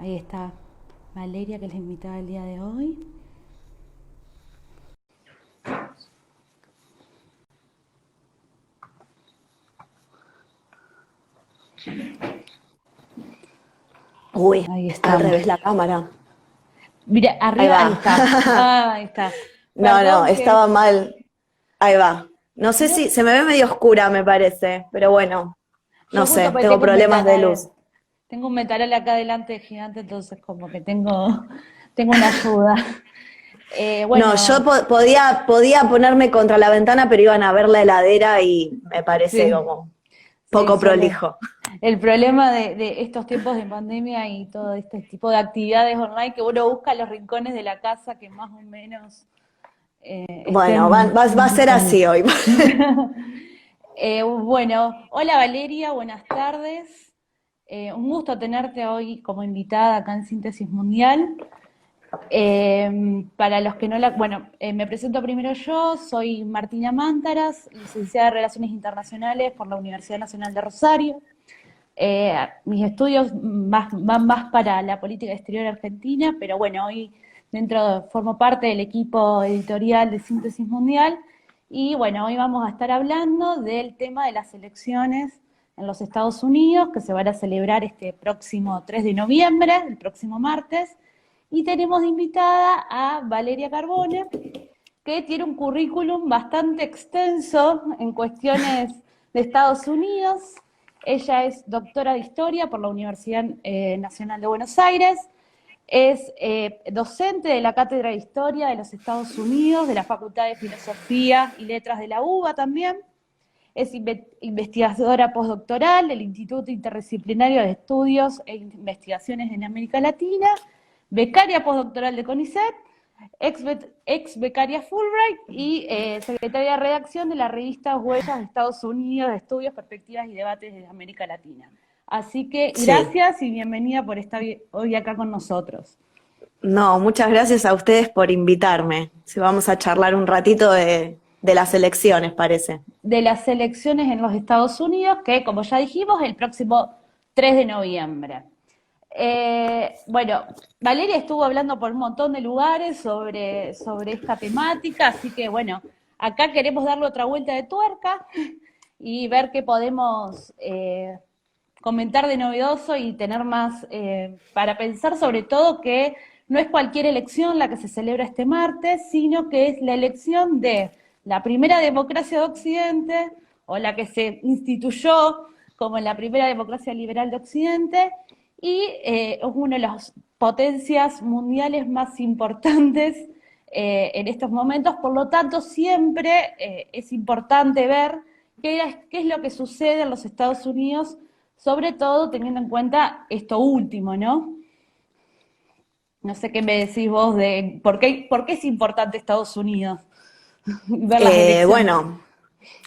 Ahí está Valeria, que es la invitada del día de hoy. Uy, Ahí está al estamos. revés la cámara. Mira, Ahí arriba, ahí va. está. Ah, ahí está. No, Perdón que estaba mal. Ahí va. No sé no, si se me ve medio oscura, me parece, pero bueno, no yo justo sé, porque tengo problemas de luz. tengo un metanal acá adelante gigante, entonces como que tengo una ayuda. No, yo Bueno, podía ponerme contra la ventana, pero iban a ver la heladera y me parece sí, como sí, poco suele. prolijo. El problema de estos tiempos de pandemia y todo este tipo de actividades online que uno busca los rincones de la casa que más o menos Bueno, estén va a ser así hoy. bueno, hola Valeria, buenas tardes. Un gusto tenerte hoy como invitada acá en Síntesis Mundial. Para los que no la... Bueno, me presento primero yo, soy Martina Mántaras, licenciada en Relaciones Internacionales por la Universidad Nacional de Rosario. Mis estudios van más para la política exterior argentina, pero bueno, hoy formo parte del equipo editorial de Síntesis Mundial y bueno, hoy vamos a estar hablando del tema de las elecciones en los Estados Unidos que se van a celebrar este próximo 3 de noviembre, el próximo martes, y tenemos de invitada a Valeria Carbone, que tiene un currículum bastante extenso en cuestiones de Estados Unidos. Ella es doctora de Historia por la Universidad Nacional de Buenos Aires, es docente de la Cátedra de Historia de los Estados Unidos, de la Facultad de Filosofía y Letras de la UBA también, es investigadora postdoctoral del Instituto Interdisciplinario de Estudios e Investigaciones en América Latina, becaria postdoctoral de CONICET, ex becaria Fulbright y secretaria de redacción de la revista Huellas de Estados Unidos de Estudios, Perspectivas y Debates de América Latina. Así que Sí. gracias y bienvenida por estar hoy acá con nosotros. No, muchas gracias a ustedes por invitarme. Sí, vamos a charlar un ratito de las elecciones, parece. De las elecciones en los Estados Unidos, que como ya dijimos, el próximo 3 de noviembre. Bueno, Valeria estuvo hablando por un montón de lugares sobre esta temática, así que bueno, acá queremos darle otra vuelta de tuerca y ver qué podemos comentar de novedoso y tener más para pensar sobre todo que no es cualquier elección la que se celebra este martes, sino que es la elección de la primera democracia de Occidente o la que se instituyó como la primera democracia liberal de Occidente y es una de las potencias mundiales más importantes en estos momentos, por lo tanto siempre es importante ver qué es lo que sucede en los Estados Unidos, sobre todo teniendo en cuenta esto último, ¿no? No sé qué me decís vos de por qué es importante Estados Unidos, ver las elecciones. Bueno,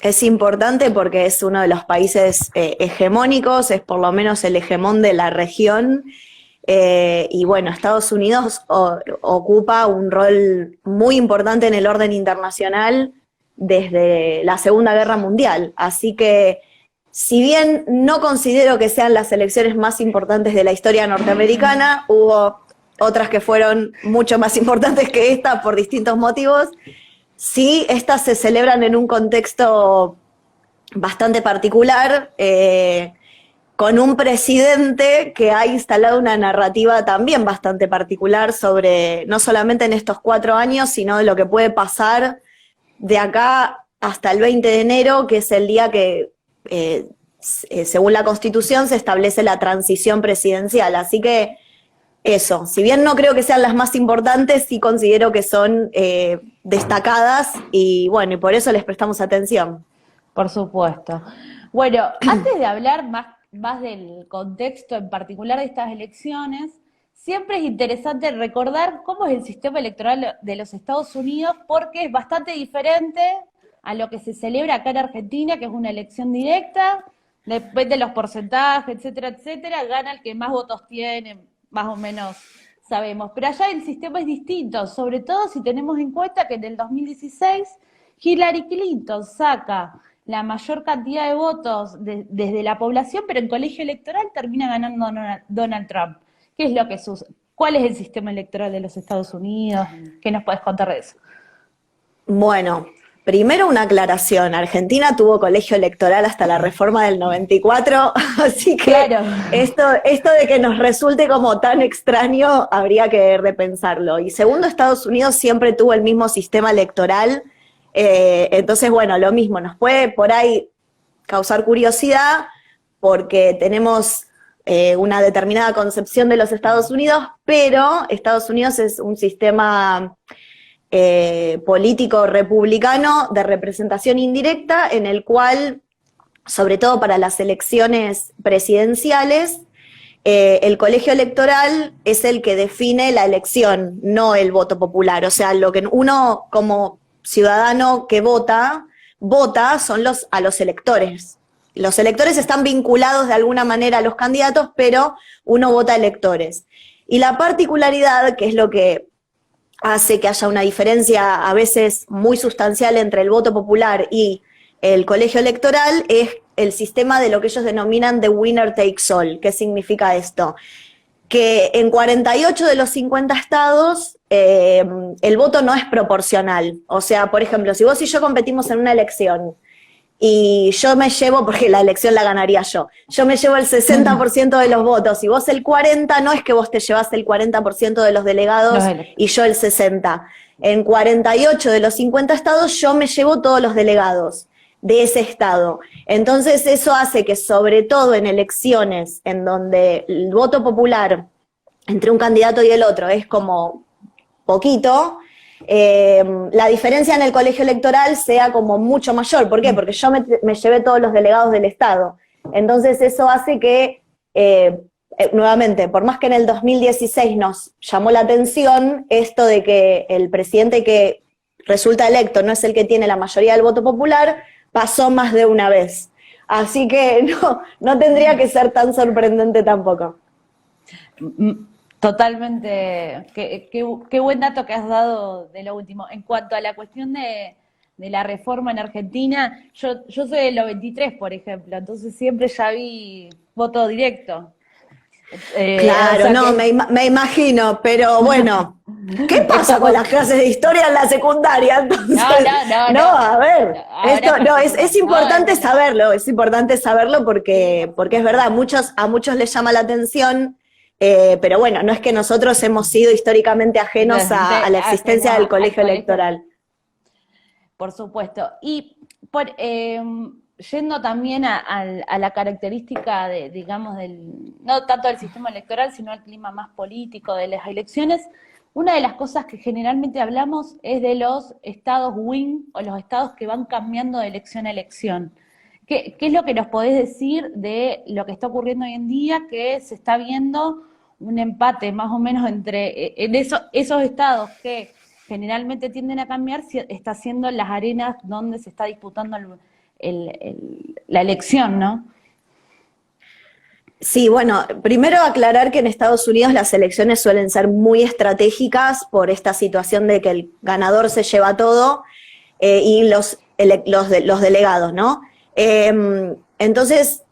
es importante porque es uno de los países hegemónicos, es por lo menos el hegemón de la región. Y bueno, Estados Unidos ocupa un rol muy importante en el orden internacional desde la Segunda Guerra Mundial. Así que, si bien no considero que sean las elecciones más importantes de la historia norteamericana, hubo otras que fueron mucho más importantes que esta por distintos motivos. Sí, estas se celebran en un contexto bastante particular, con un presidente que ha instalado una narrativa también bastante particular sobre, no solamente en estos 4 años, sino de lo que puede pasar de acá hasta el 20 de enero, que es el día que, según la Constitución, se establece la transición presidencial. Así que eso, si bien no creo que sean las más importantes, sí considero que son destacadas y bueno, y por eso les prestamos atención. Por supuesto. Bueno, antes de hablar más del contexto en particular de estas elecciones, siempre es interesante recordar cómo es el sistema electoral de los Estados Unidos, porque es bastante diferente a lo que se celebra acá en Argentina, que es una elección directa, depende de los porcentajes, etcétera, etcétera, gana el que más votos tiene, más o menos sabemos. Pero allá el sistema es distinto, sobre todo si tenemos en cuenta que en el 2016 Hillary Clinton saca la mayor cantidad de votos desde la población, pero en colegio electoral termina ganando Donald Trump. ¿Qué es lo que sucede? ¿Cuál es el sistema electoral de los Estados Unidos? ¿Qué nos puedes contar de eso? Bueno, primero una aclaración. Argentina tuvo colegio electoral hasta la reforma del 94, así que Claro. esto de que nos resulte como tan extraño, habría que repensarlo. Y segundo, Estados Unidos siempre tuvo el mismo sistema electoral, entonces, bueno, lo mismo, nos puede por ahí causar curiosidad porque tenemos una determinada concepción de los Estados Unidos, pero Estados Unidos es un sistema político republicano de representación indirecta en el cual, sobre todo para las elecciones presidenciales, el colegio electoral es el que define la elección, no el voto popular. O sea, lo que uno como ciudadano que vota son a los electores. Los electores están vinculados de alguna manera a los candidatos, pero uno vota a electores. Y la particularidad, que es lo que hace que haya una diferencia a veces muy sustancial entre el voto popular y el colegio electoral, es el sistema de lo que ellos denominan de winner takes all. ¿Qué significa esto? Que en 48 de los 50 estados el voto no es proporcional. O sea, por ejemplo, si vos y yo competimos en una elección y yo me llevo, porque la elección la ganaría yo me llevo el 60% de los votos y vos el 40%, no es que vos te llevas el 40% de los delegados y yo el 60%. En 48 de los 50 estados yo me llevo todos los delegados de ese estado. Entonces eso hace que, sobre todo en elecciones en donde el voto popular entre un candidato y el otro es como poquito, la diferencia en el colegio electoral sea como mucho mayor. ¿Por qué? Porque yo me llevé todos los delegados del estado. Entonces eso hace que, nuevamente, por más que en el 2016 nos llamó la atención esto de que el presidente que resulta electo no es el que tiene la mayoría del voto popular, pasó más de una vez. Así que no tendría que ser tan sorprendente tampoco. Totalmente. Qué buen dato que has dado de lo último. En cuanto a la cuestión de la reforma en Argentina, yo soy del 93, por ejemplo, entonces siempre ya vi voto directo. Claro, o sea no, que... me imagino, pero bueno, ¿qué pasa con las clases de historia en la secundaria? Entonces, no, a ver, esto, no, es importante saberlo, porque es verdad, a muchos les llama la atención, pero bueno, no es que nosotros hemos sido históricamente ajenos a la existencia del colegio electoral. Por supuesto. Y yendo también a la característica digamos, no tanto del sistema electoral, sino el clima más político de las elecciones, una de las cosas que generalmente hablamos es de los estados win, o los estados que van cambiando de elección a elección. ¿Qué es lo que nos podés decir de lo que está ocurriendo hoy en día, que se está viendo un empate más o menos entre esos estados que generalmente tienden a cambiar, está siendo las arenas donde se está disputando la elección, ¿no? Sí, bueno, primero aclarar que en Estados Unidos las elecciones suelen ser muy estratégicas por esta situación de que el ganador se lleva todo y los delegados, ¿no? Entonces,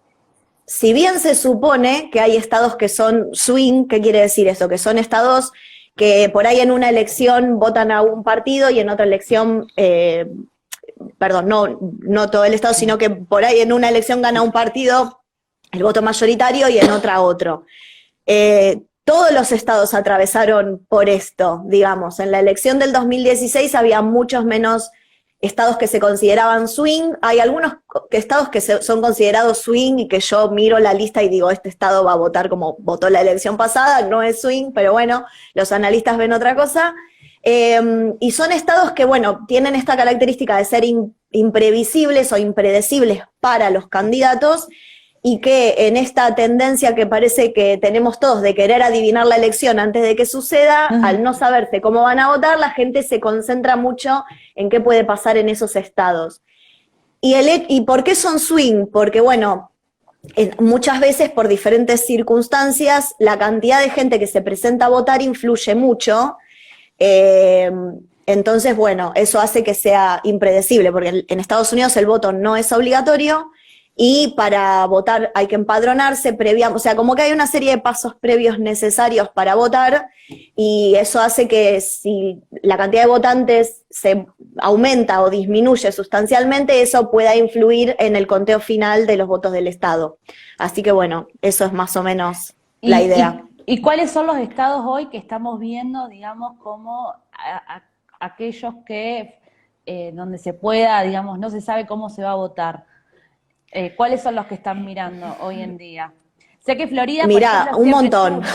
si bien se supone que hay estados que son swing, ¿qué quiere decir eso? Que son estados que por ahí en una elección votan a un partido y en otra elección, perdón, no todo el estado, sino que por ahí en una elección gana un partido el voto mayoritario y en otra otro. Todos los estados atravesaron por esto, digamos. En la elección del 2016 había muchos menos estados que se consideraban swing. Hay algunos estados que son considerados swing y que yo miro la lista y digo, este estado va a votar como votó la elección pasada, no es swing, pero bueno, los analistas ven otra cosa. Y son estados que, bueno, tienen esta característica de ser imprevisibles o impredecibles para los candidatos, y que en esta tendencia que parece que tenemos todos de querer adivinar la elección antes de que suceda, al no saberse cómo van a votar, la gente se concentra mucho en qué puede pasar en esos estados. ¿Y por qué son swing? Porque, bueno, muchas veces por diferentes circunstancias, la cantidad de gente que se presenta a votar influye mucho. Entonces, bueno, eso hace que sea impredecible, porque en Estados Unidos el voto no es obligatorio, y para votar hay que empadronarse o sea, como que hay una serie de pasos previos necesarios para votar, y eso hace que si la cantidad de votantes se aumenta o disminuye sustancialmente, eso pueda influir en el conteo final de los votos del Estado. Así que bueno, eso es más o menos la idea. ¿Y cuáles son los estados hoy que estamos viendo, digamos, como aquellos que, donde se pueda, digamos, no se sabe cómo se va a votar? ¿Cuáles son los que están mirando hoy en día? Sé que Florida, por Mirá, ejemplo, un siempre es montón. uno.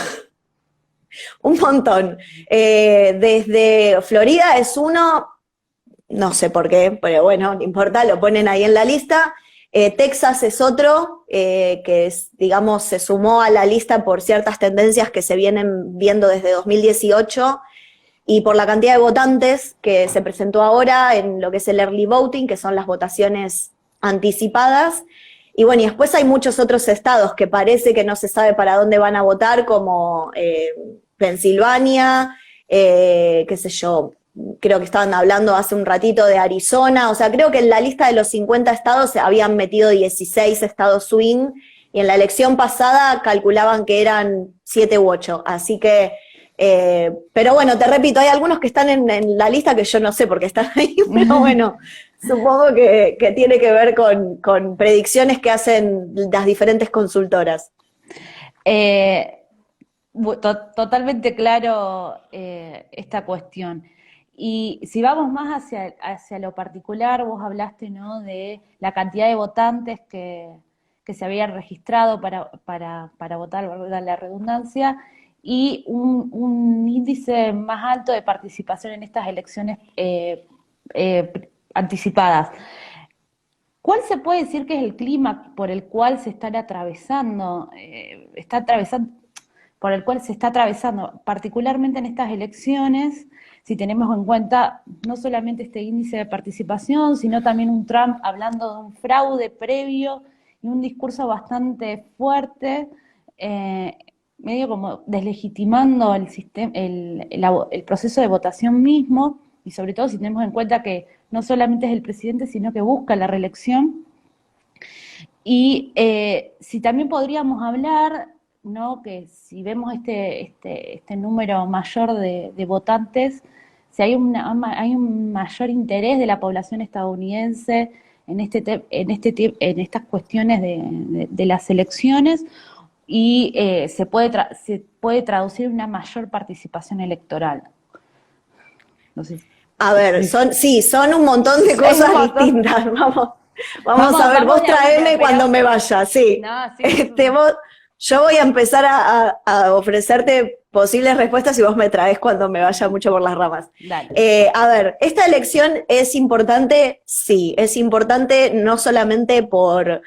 Un montón. Desde Florida es uno, no sé por qué, pero bueno, no importa, lo ponen ahí en la lista. Texas es otro, que es, digamos, se sumó a la lista por ciertas tendencias que se vienen viendo desde 2018 y por la cantidad de votantes que se presentó ahora en lo que es el early voting, que son las votaciones anticipadas. Y bueno, y después hay muchos otros estados que parece que no se sabe para dónde van a votar, como Pensilvania, qué sé yo, creo que estaban hablando hace un ratito de Arizona, o sea, creo que en la lista de los 50 estados se habían metido 16 estados swing, y en la elección pasada calculaban que eran 7 u 8, así que, pero bueno, te repito, hay algunos que están en la lista que yo no sé por qué están ahí, pero bueno, supongo que tiene que ver con predicciones que hacen las diferentes consultoras. Totalmente claro esta cuestión. Y si vamos más hacia lo particular, vos hablaste, ¿no?, de la cantidad de votantes que se habían registrado para votar, valga la redundancia, y un índice más alto de participación en estas elecciones anticipadas. ¿Cuál se puede decir que es el clima por el cual se están atravesando, por el cual se está atravesando, particularmente en estas elecciones, si tenemos en cuenta no solamente este índice de participación, sino también un Trump hablando de un fraude previo y un discurso bastante fuerte, medio como deslegitimando el sistema, el proceso de votación mismo, y sobre todo si tenemos en cuenta que no solamente es el presidente, sino que busca la reelección. Y si también podríamos hablar, ¿no?, que si vemos este número mayor de votantes, si hay un mayor interés de la población estadounidense en estas cuestiones de las elecciones, y se puede traducir una mayor participación electoral. No sé. A ver, son un montón de cosas distintas, vamos a ver, vos traeme cuando me vaya, sí. No, sí, yo voy a empezar a ofrecerte posibles respuestas y vos me traes cuando me vaya mucho por las ramas. Dale. A ver, ¿esta elección es importante? Sí, es importante no solamente por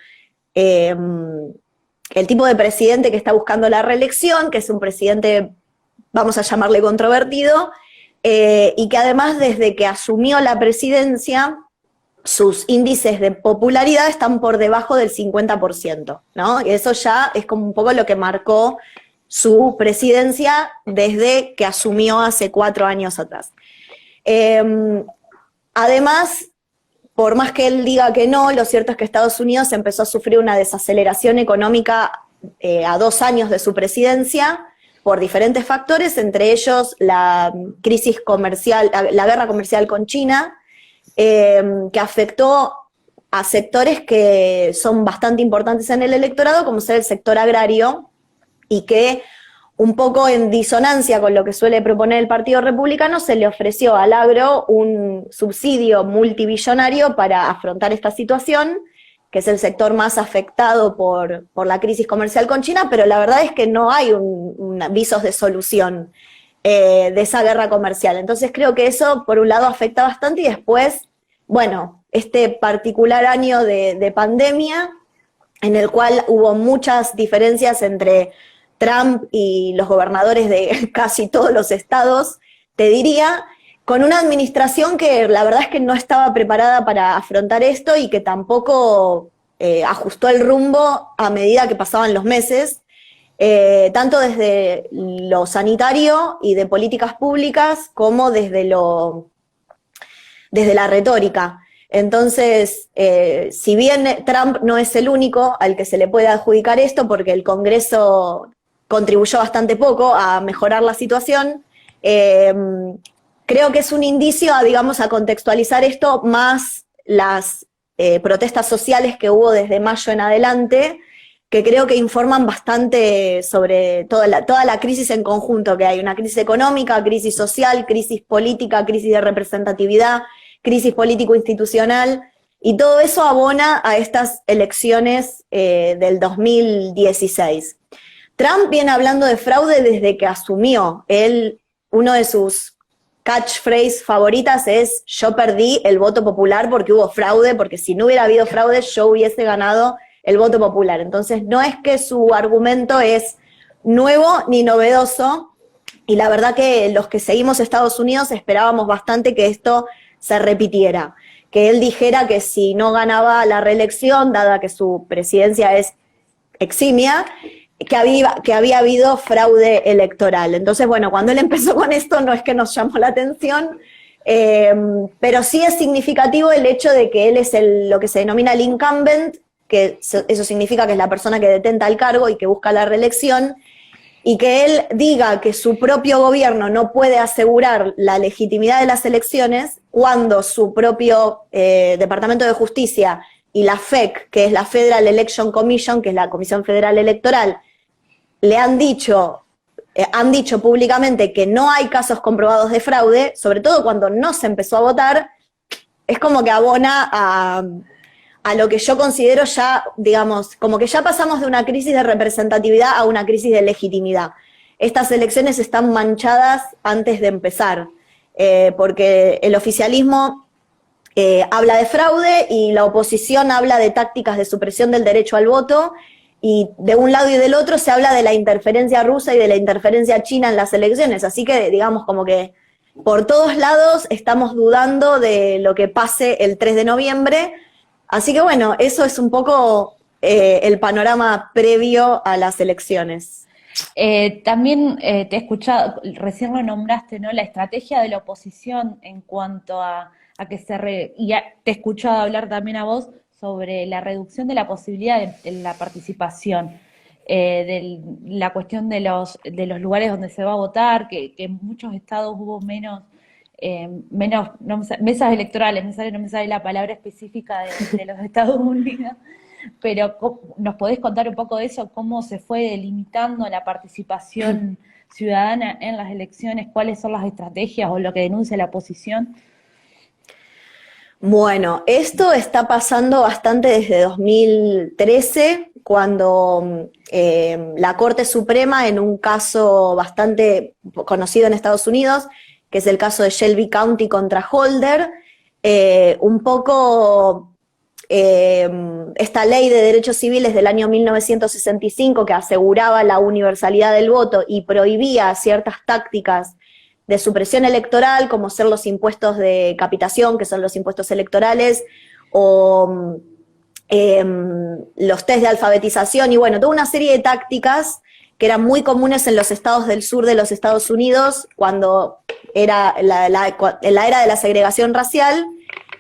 el tipo de presidente que está buscando la reelección, que es un presidente, vamos a llamarle controvertido, y que además desde que asumió la presidencia, sus índices de popularidad están por debajo del 50%, ¿no? Y eso ya es como un poco lo que marcó su presidencia desde que asumió hace 4 años atrás. Además, por más que él diga que no, lo cierto es que Estados Unidos empezó a sufrir una desaceleración económica a 2 años de su presidencia, por diferentes factores, entre ellos la crisis comercial, la guerra comercial con China, que afectó a sectores que son bastante importantes en el electorado, como ser el sector agrario, y que un poco en disonancia con lo que suele proponer el Partido Republicano, se le ofreció al agro un subsidio multibillonario para afrontar esta situación, que es el sector más afectado por la crisis comercial con China, pero la verdad es que no hay visos de solución de esa guerra comercial. Entonces creo que eso, por un lado, afecta bastante, y después, bueno, este particular año de pandemia, en el cual hubo muchas diferencias entre Trump y los gobernadores de casi todos los estados, te diría, con una administración que la verdad es que no estaba preparada para afrontar esto y que tampoco ajustó el rumbo a medida que pasaban los meses, tanto desde lo sanitario y de políticas públicas como desde la retórica. Entonces, si bien Trump no es el único al que se le puede adjudicar esto, porque el Congreso contribuyó bastante poco a mejorar la situación, creo que es un indicio, digamos, a contextualizar esto más las protestas sociales que hubo desde mayo en adelante, que creo que informan bastante sobre toda la crisis en conjunto que hay, una crisis económica, crisis social, crisis política, crisis de representatividad, crisis político-institucional, y todo eso abona a estas elecciones del 2016. Trump viene hablando de fraude desde que asumió. Uno de sus catchphrase favoritas es: yo perdí el voto popular porque hubo fraude, porque si no hubiera habido fraude yo hubiese ganado el voto popular. Entonces no es que su argumento es nuevo ni novedoso, y la verdad que los que seguimos Estados Unidos esperábamos bastante que esto se repitiera, que él dijera que si no ganaba la reelección, dada que su presidencia es eximia, que había habido fraude electoral. Entonces, bueno, cuando él empezó con esto no es que nos llamó la atención, pero sí es significativo el hecho de que él es lo que se denomina el incumbent, que eso significa que es la persona que detenta el cargo y que busca la reelección, y que él diga que su propio gobierno no puede asegurar la legitimidad de las elecciones cuando su propio Departamento de Justicia y la FEC, que es la Federal Election Commission, que es la Comisión Federal Electoral, le han dicho públicamente que no hay casos comprobados de fraude, sobre todo cuando no se empezó a votar, es como que abona a lo que yo considero ya, digamos, como que ya pasamos de una crisis de representatividad a una crisis de legitimidad. Estas elecciones están manchadas antes de empezar, porque el oficialismo habla de fraude y la oposición habla de tácticas de supresión del derecho al voto, y de un lado y del otro se habla de la interferencia rusa y de la interferencia china en las elecciones, así que digamos como que por todos lados estamos dudando de lo que pase el 3 de noviembre, así que bueno, eso es un poco el panorama previo a las elecciones. También te he escuchado, recién lo nombraste, ¿no? La estrategia de la oposición en cuanto a que te he escuchado hablar también a vos sobre la reducción de la posibilidad de la participación, de la cuestión de los lugares donde se va a votar, que en muchos estados hubo menos mesas electorales, no me sale la palabra específica de los Estados Unidos, pero ¿nos podés contar un poco de eso? ¿Cómo se fue delimitando la participación ciudadana en las elecciones? ¿Cuáles son las estrategias o lo que denuncia la oposición? Bueno, esto está pasando bastante desde 2013, cuando la Corte Suprema, en un caso bastante conocido en Estados Unidos, que es el caso de Shelby County contra Holder, un poco esta ley de derechos civiles del año 1965 que aseguraba la universalidad del voto y prohibía ciertas tácticas de supresión electoral, como ser los impuestos de capitación, que son los impuestos electorales, o los test de alfabetización, y bueno, toda una serie de tácticas que eran muy comunes en los estados del sur de los Estados Unidos, cuando era en la era de la segregación racial.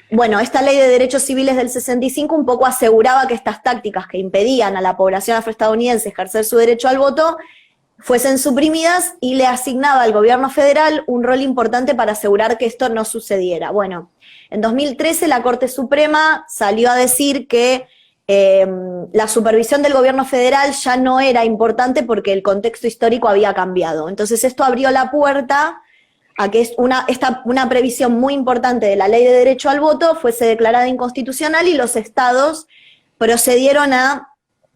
Bueno, esta ley de derechos civiles del 65 un poco aseguraba que estas tácticas que impedían a la población afroestadounidense ejercer su derecho al voto fuesen suprimidas, y le asignaba al gobierno federal un rol importante para asegurar que esto no sucediera. Bueno, en 2013 la Corte Suprema salió a decir que la supervisión del gobierno federal ya no era importante porque el contexto histórico había cambiado. Entonces esto abrió la puerta a que una previsión muy importante de la ley de derecho al voto fuese declarada inconstitucional, y los estados procedieron a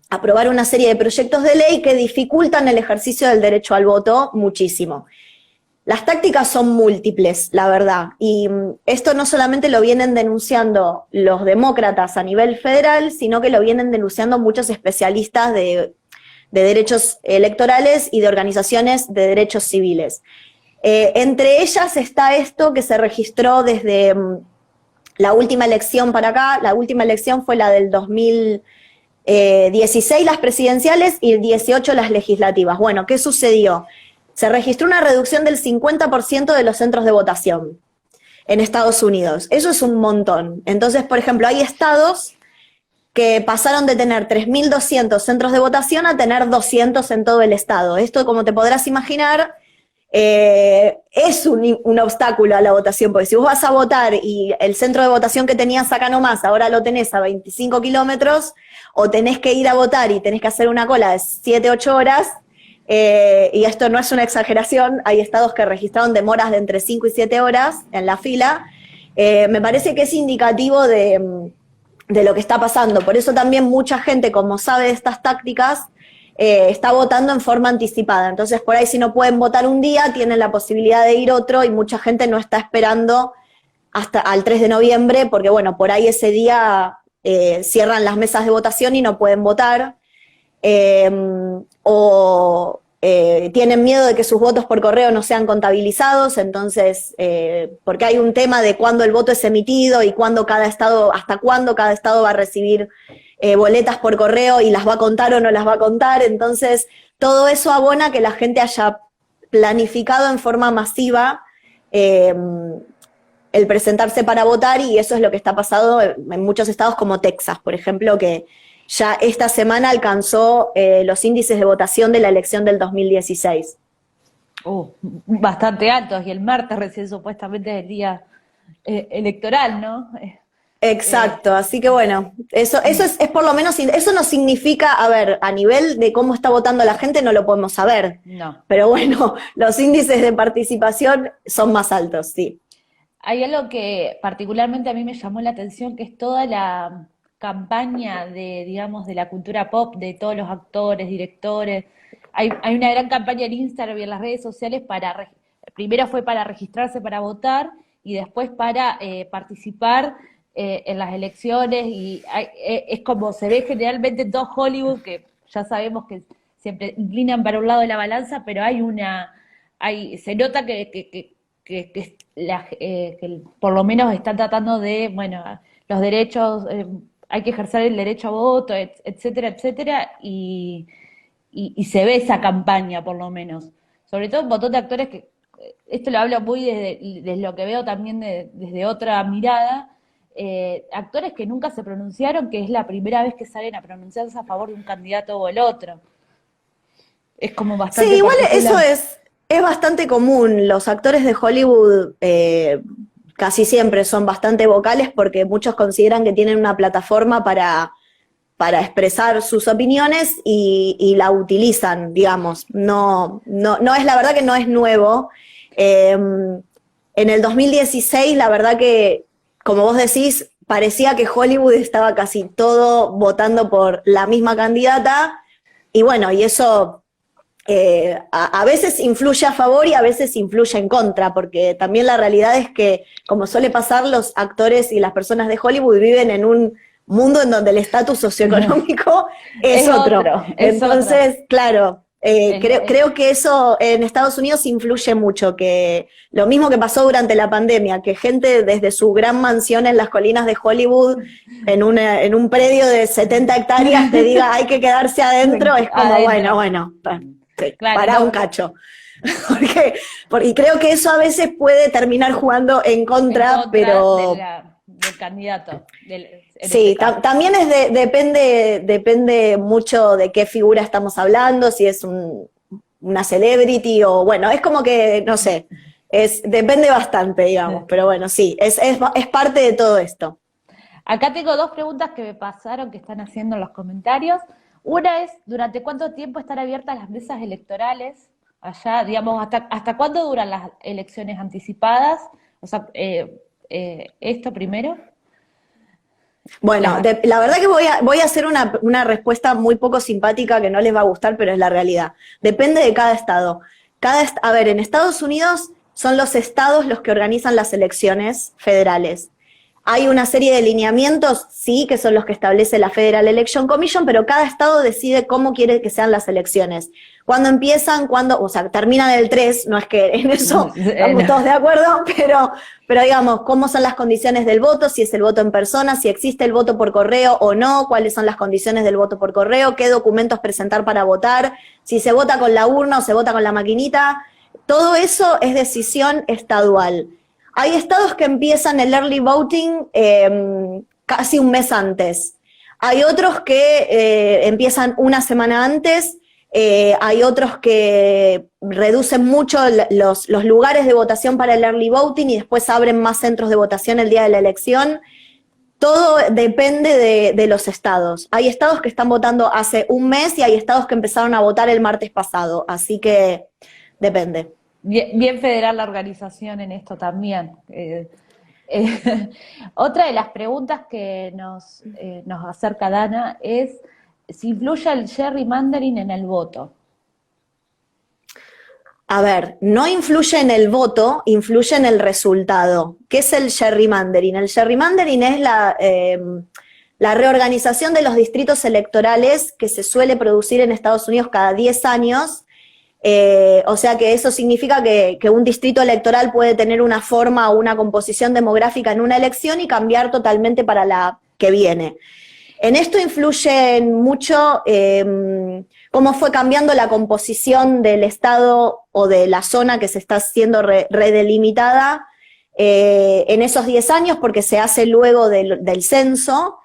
aprobar una serie de proyectos de ley que dificultan el ejercicio del derecho al voto muchísimo. Las tácticas son múltiples, la verdad, y esto no solamente lo vienen denunciando los demócratas a nivel federal, sino que lo vienen denunciando muchos especialistas de derechos electorales y de organizaciones de derechos civiles. Entre ellas está esto que se registró desde la última elección para acá. La última elección fue la del 2016, las presidenciales, y el 18 las legislativas. Bueno, ¿qué sucedió? Se registró una reducción del 50% de los centros de votación. en Estados Unidos. Eso es un montón. Entonces, por ejemplo, hay estados que pasaron de tener 3.200 centros de votación a tener 200 en todo el estado. Esto, como te podrás imaginar, es un obstáculo a la votación, porque si vos vas a votar y el centro de votación que tenías acá nomás, ahora lo tenés a 25 kilómetros, o tenés que ir a votar y tenés que hacer una cola de 7, 8 horas, y esto no es una exageración, hay estados que registraron demoras de entre 5 y 7 horas en la fila, me parece que es indicativo de lo que está pasando. Por eso también mucha gente, como sabe de estas tácticas, está votando en forma anticipada. Entonces, por ahí si no pueden votar un día, tienen la posibilidad de ir otro, y mucha gente no está esperando hasta al 3 de noviembre, porque bueno, por ahí ese día cierran las mesas de votación y no pueden votar, o tienen miedo de que sus votos por correo no sean contabilizados, entonces, porque hay un tema de cuándo el voto es emitido y hasta cuándo cada estado va a recibir boletas por correo y las va a contar o no las va a contar. Entonces, todo eso abona que la gente haya planificado en forma masiva el presentarse para votar, y eso es lo que está pasando en muchos estados como Texas, por ejemplo, que ya esta semana alcanzó los índices de votación de la elección del 2016. Bastante altos, y el martes recién supuestamente es el día electoral, ¿no? Exacto, así que bueno, eso es por lo menos, eso no significa, a ver, a nivel de cómo está votando la gente no lo podemos saber, No. pero bueno, los índices de participación son más altos, sí. Hay algo que particularmente a mí me llamó la atención, que es toda la campaña de, digamos, de la cultura pop, de todos los actores, directores. Hay una gran campaña en Instagram y en las redes sociales primero fue para registrarse para votar, y después para participar en las elecciones, y es como se ve generalmente en todo Hollywood, que ya sabemos que siempre inclinan para un lado de la balanza, pero se nota que por lo menos están tratando de, bueno, los derechos, hay que ejercer el derecho a voto, etcétera, etcétera, y se ve esa campaña por lo menos. Sobre todo un montón de actores que, esto lo hablo muy desde lo que veo también desde otra mirada, actores que nunca se pronunciaron, que es la primera vez que salen a pronunciarse a favor de un candidato o el otro. Es como bastante Sí, igual particular. eso es bastante común. Los actores de Hollywood casi siempre son bastante vocales, porque muchos consideran que tienen una plataforma para expresar sus opiniones y la utilizan, digamos. No es, la verdad que no es nuevo. En el 2016, la verdad que, como vos decís, parecía que Hollywood estaba casi todo votando por la misma candidata, y bueno, y eso a veces influye a favor y a veces influye en contra, porque también la realidad es que, como suele pasar, los actores y las personas de Hollywood viven en un mundo en donde el estatus socioeconómico es otro. Entonces, claro, creo que eso en Estados Unidos influye mucho, que lo mismo que pasó durante la pandemia, que gente desde su gran mansión en las colinas de Hollywood, en un predio de 70 hectáreas, te diga hay que quedarse adentro, es como, Adentro. bueno, Claro, pará un cacho. Porque creo que eso a veces puede terminar jugando en contra, pero del candidato. sí, también depende mucho de qué figura estamos hablando, si es una celebrity o, bueno, es como que, no sé, depende bastante, digamos, pero bueno, sí, es parte de todo esto. Acá tengo dos preguntas que me pasaron, que están haciendo en los comentarios. Una es, ¿durante cuánto tiempo están abiertas las mesas electorales allá? Digamos, ¿hasta cuándo duran las elecciones anticipadas? O sea, esto primero. Bueno, la verdad que voy a hacer una respuesta muy poco simpática, que no les va a gustar, pero es la realidad. Depende de cada estado. A ver, en Estados Unidos son los estados los que organizan las elecciones federales. Hay una serie de lineamientos, sí, que son los que establece la Federal Election Commission, pero cada estado decide cómo quiere que sean las elecciones. ¿Cuándo empiezan? O sea, terminan el 3, no es que en eso estamos todos de acuerdo, pero digamos, cómo son las condiciones del voto, si es el voto en persona, si existe el voto por correo o no, cuáles son las condiciones del voto por correo, qué documentos presentar para votar, si se vota con la urna o se vota con la maquinita. Todo eso es decisión estadual. Hay estados que empiezan el early voting casi un mes antes. Hay otros que empiezan una semana antes. Hay otros que reducen mucho los lugares de votación para el early voting y después abren más centros de votación el día de la elección. Todo depende de los estados. Hay estados que están votando hace un mes y hay estados que empezaron a votar el martes pasado, así que depende. Bien federal la organización en esto también. Otra de las preguntas que nos acerca Dana es si influye el gerrymandering en el voto. A ver, no influye en el voto, influye en el resultado. ¿Qué es el gerrymandering? El gerrymandering es la reorganización de los distritos electorales que se suele producir en Estados Unidos cada 10 años. O sea que eso significa que un distrito electoral puede tener una forma o una composición demográfica en una elección y cambiar totalmente para la que viene. En esto influye mucho cómo fue cambiando la composición del estado o de la zona que se está siendo redelimitada en esos 10 años, porque se hace luego del censo.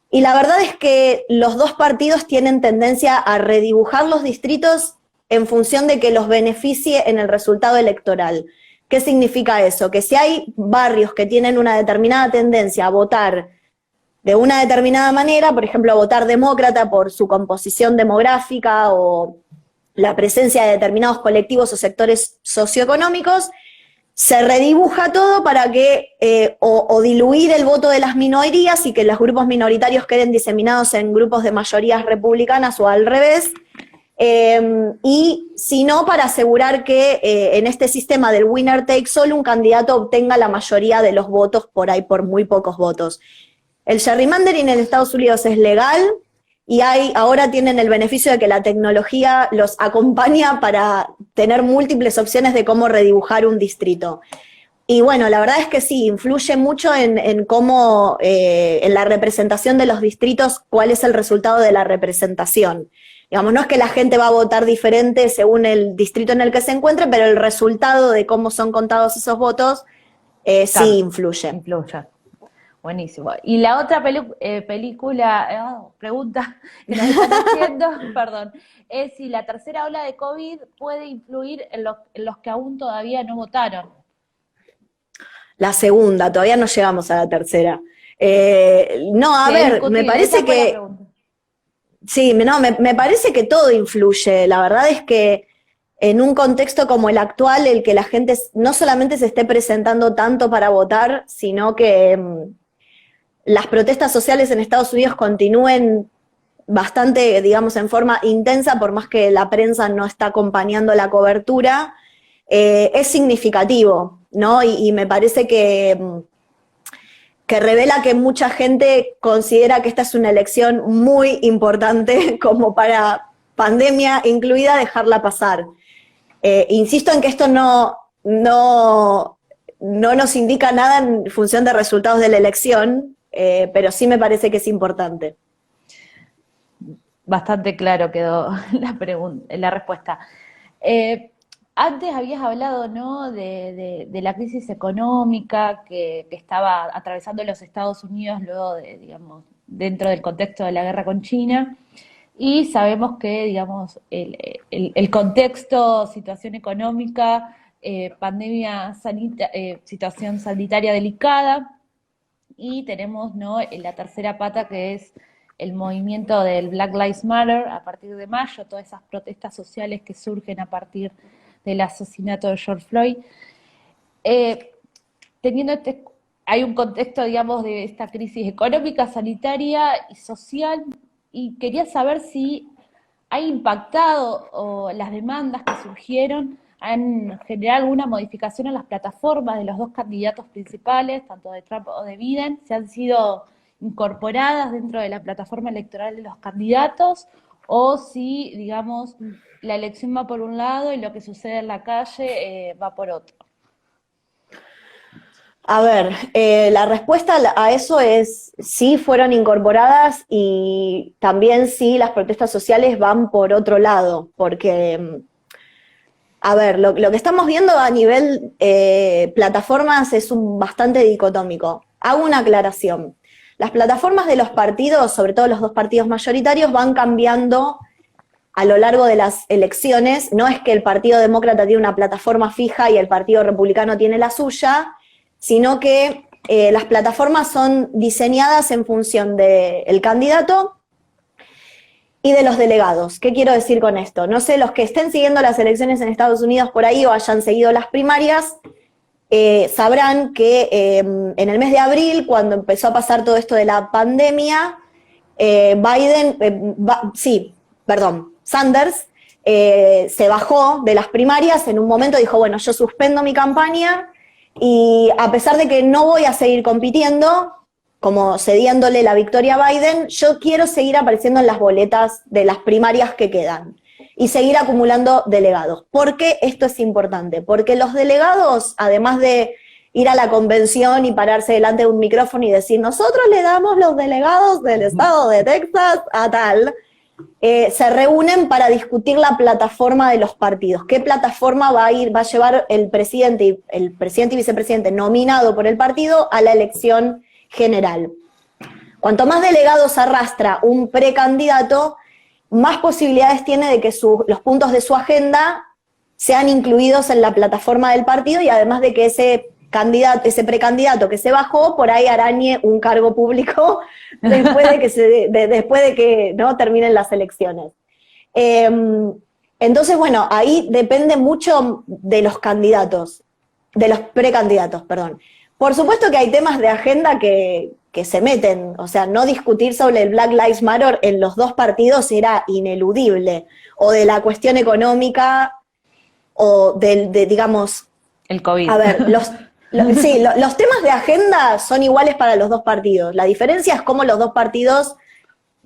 Y la verdad es que los dos partidos tienen tendencia a redibujar los distritos en función de que los beneficie en el resultado electoral. ¿Qué significa eso? Que si hay barrios que tienen una determinada tendencia a votar de una determinada manera, por ejemplo, a votar demócrata por su composición demográfica o la presencia de determinados colectivos o sectores socioeconómicos, se redibuja todo para que, o diluir el voto de las minorías y que los grupos minoritarios queden diseminados en grupos de mayorías republicanas o al revés, y si no, para asegurar que en este sistema del winner takes all un candidato obtenga la mayoría de los votos por ahí, por muy pocos votos. El gerrymandering en Estados Unidos es legal y ahora tienen el beneficio de que la tecnología los acompaña para tener múltiples opciones de cómo redibujar un distrito. Y bueno, la verdad es que sí, influye mucho en cómo, en la representación de los distritos, cuál es el resultado de la representación. Digamos, no es que la gente va a votar diferente según el distrito en el que se encuentre, pero el resultado de cómo son contados esos votos sí influye. Influye. Buenísimo. Y la otra pregunta que nos están haciendo, perdón, es si la tercera ola de COVID puede influir en los que aún todavía no votaron. La segunda, todavía no llegamos a la tercera. No, a ver, me parece que... Sí, no, me parece que todo influye. La verdad es que en un contexto como el actual, el que la gente no solamente se esté presentando tanto para votar, sino que las protestas sociales en Estados Unidos continúen bastante, digamos, en forma intensa, por más que la prensa no está acompañando la cobertura, es significativo, ¿no? Y me parece que revela que mucha gente considera que esta es una elección muy importante como para pandemia incluida dejarla pasar. Insisto en que esto no nos indica nada en función de resultados de la elección, pero sí me parece que es importante. Bastante claro quedó la respuesta. Antes habías hablado, ¿no?, de la crisis económica que estaba atravesando los Estados Unidos luego digamos, dentro del contexto de la guerra con China, y sabemos que, digamos, el contexto, situación económica, pandemia, situación sanitaria delicada, y tenemos, ¿no?, la tercera pata que es el movimiento del Black Lives Matter a partir de mayo, todas esas protestas sociales que surgen a partir del asesinato de George Floyd. Hay un contexto, digamos, de esta crisis económica, sanitaria y social, y quería saber si ha impactado o las demandas que surgieron han generado alguna modificación en las plataformas de los dos candidatos principales, tanto de Trump o de Biden, si han sido incorporadas dentro de la plataforma electoral de los candidatos, o si, digamos, la elección va por un lado y lo que sucede en la calle va por otro. A ver, la respuesta a eso es sí, fueron incorporadas, y también sí, las protestas sociales van por otro lado, porque A ver, lo que estamos viendo a nivel plataformas es bastante dicotómico. Hago una aclaración. Las plataformas de los partidos, sobre todo los dos partidos mayoritarios, van cambiando a lo largo de las elecciones. No es que el Partido Demócrata tiene una plataforma fija y el Partido Republicano tiene la suya, sino que las plataformas son diseñadas en función del candidato y de los delegados. ¿Qué quiero decir con esto? No sé, los que estén siguiendo las elecciones en Estados Unidos por ahí o hayan seguido las primarias, sabrán que en el mes de abril, cuando empezó a pasar todo esto de la pandemia, Sanders se bajó de las primarias, en un momento dijo, bueno, yo suspendo mi campaña y a pesar de que no voy a seguir compitiendo, como cediéndole la victoria a Biden, yo quiero seguir apareciendo en las boletas de las primarias que quedan y seguir acumulando delegados. ¿Por qué esto es importante? Porque los delegados, además de ir a la convención y pararse delante de un micrófono y decir, nosotros le damos los delegados del estado de Texas a tal, se reúnen para discutir la plataforma de los partidos. ¿Qué plataforma va a llevar el presidente y vicepresidente nominado por el partido a la elección general? Cuanto más delegados arrastra un precandidato, más posibilidades tiene de que los puntos de su agenda sean incluidos en la plataforma del partido y además de que ese precandidato que se bajó por ahí arañe un cargo público después de que ¿no? terminen las elecciones. Entonces, bueno, ahí depende mucho de los precandidatos, perdón. Por supuesto que hay temas de agenda que se meten, o sea, no discutir sobre el Black Lives Matter en los dos partidos era ineludible, o de la cuestión económica, o digamos... El COVID. A ver, los temas de agenda son iguales para los dos partidos, la diferencia es cómo los dos partidos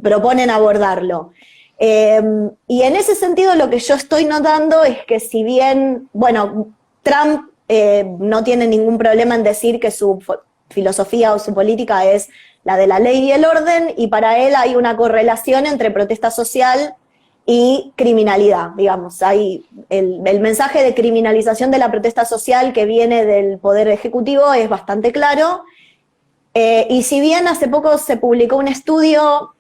proponen abordarlo. Y en ese sentido lo que yo estoy notando es que si bien, bueno, Trump no tiene ningún problema en decir que su filosofía o su política es la de la ley y el orden, y para él hay una correlación entre protesta social y criminalidad, digamos. Hay el mensaje de criminalización de la protesta social que viene del Poder Ejecutivo es bastante claro, y si bien hace poco se publicó un estudio,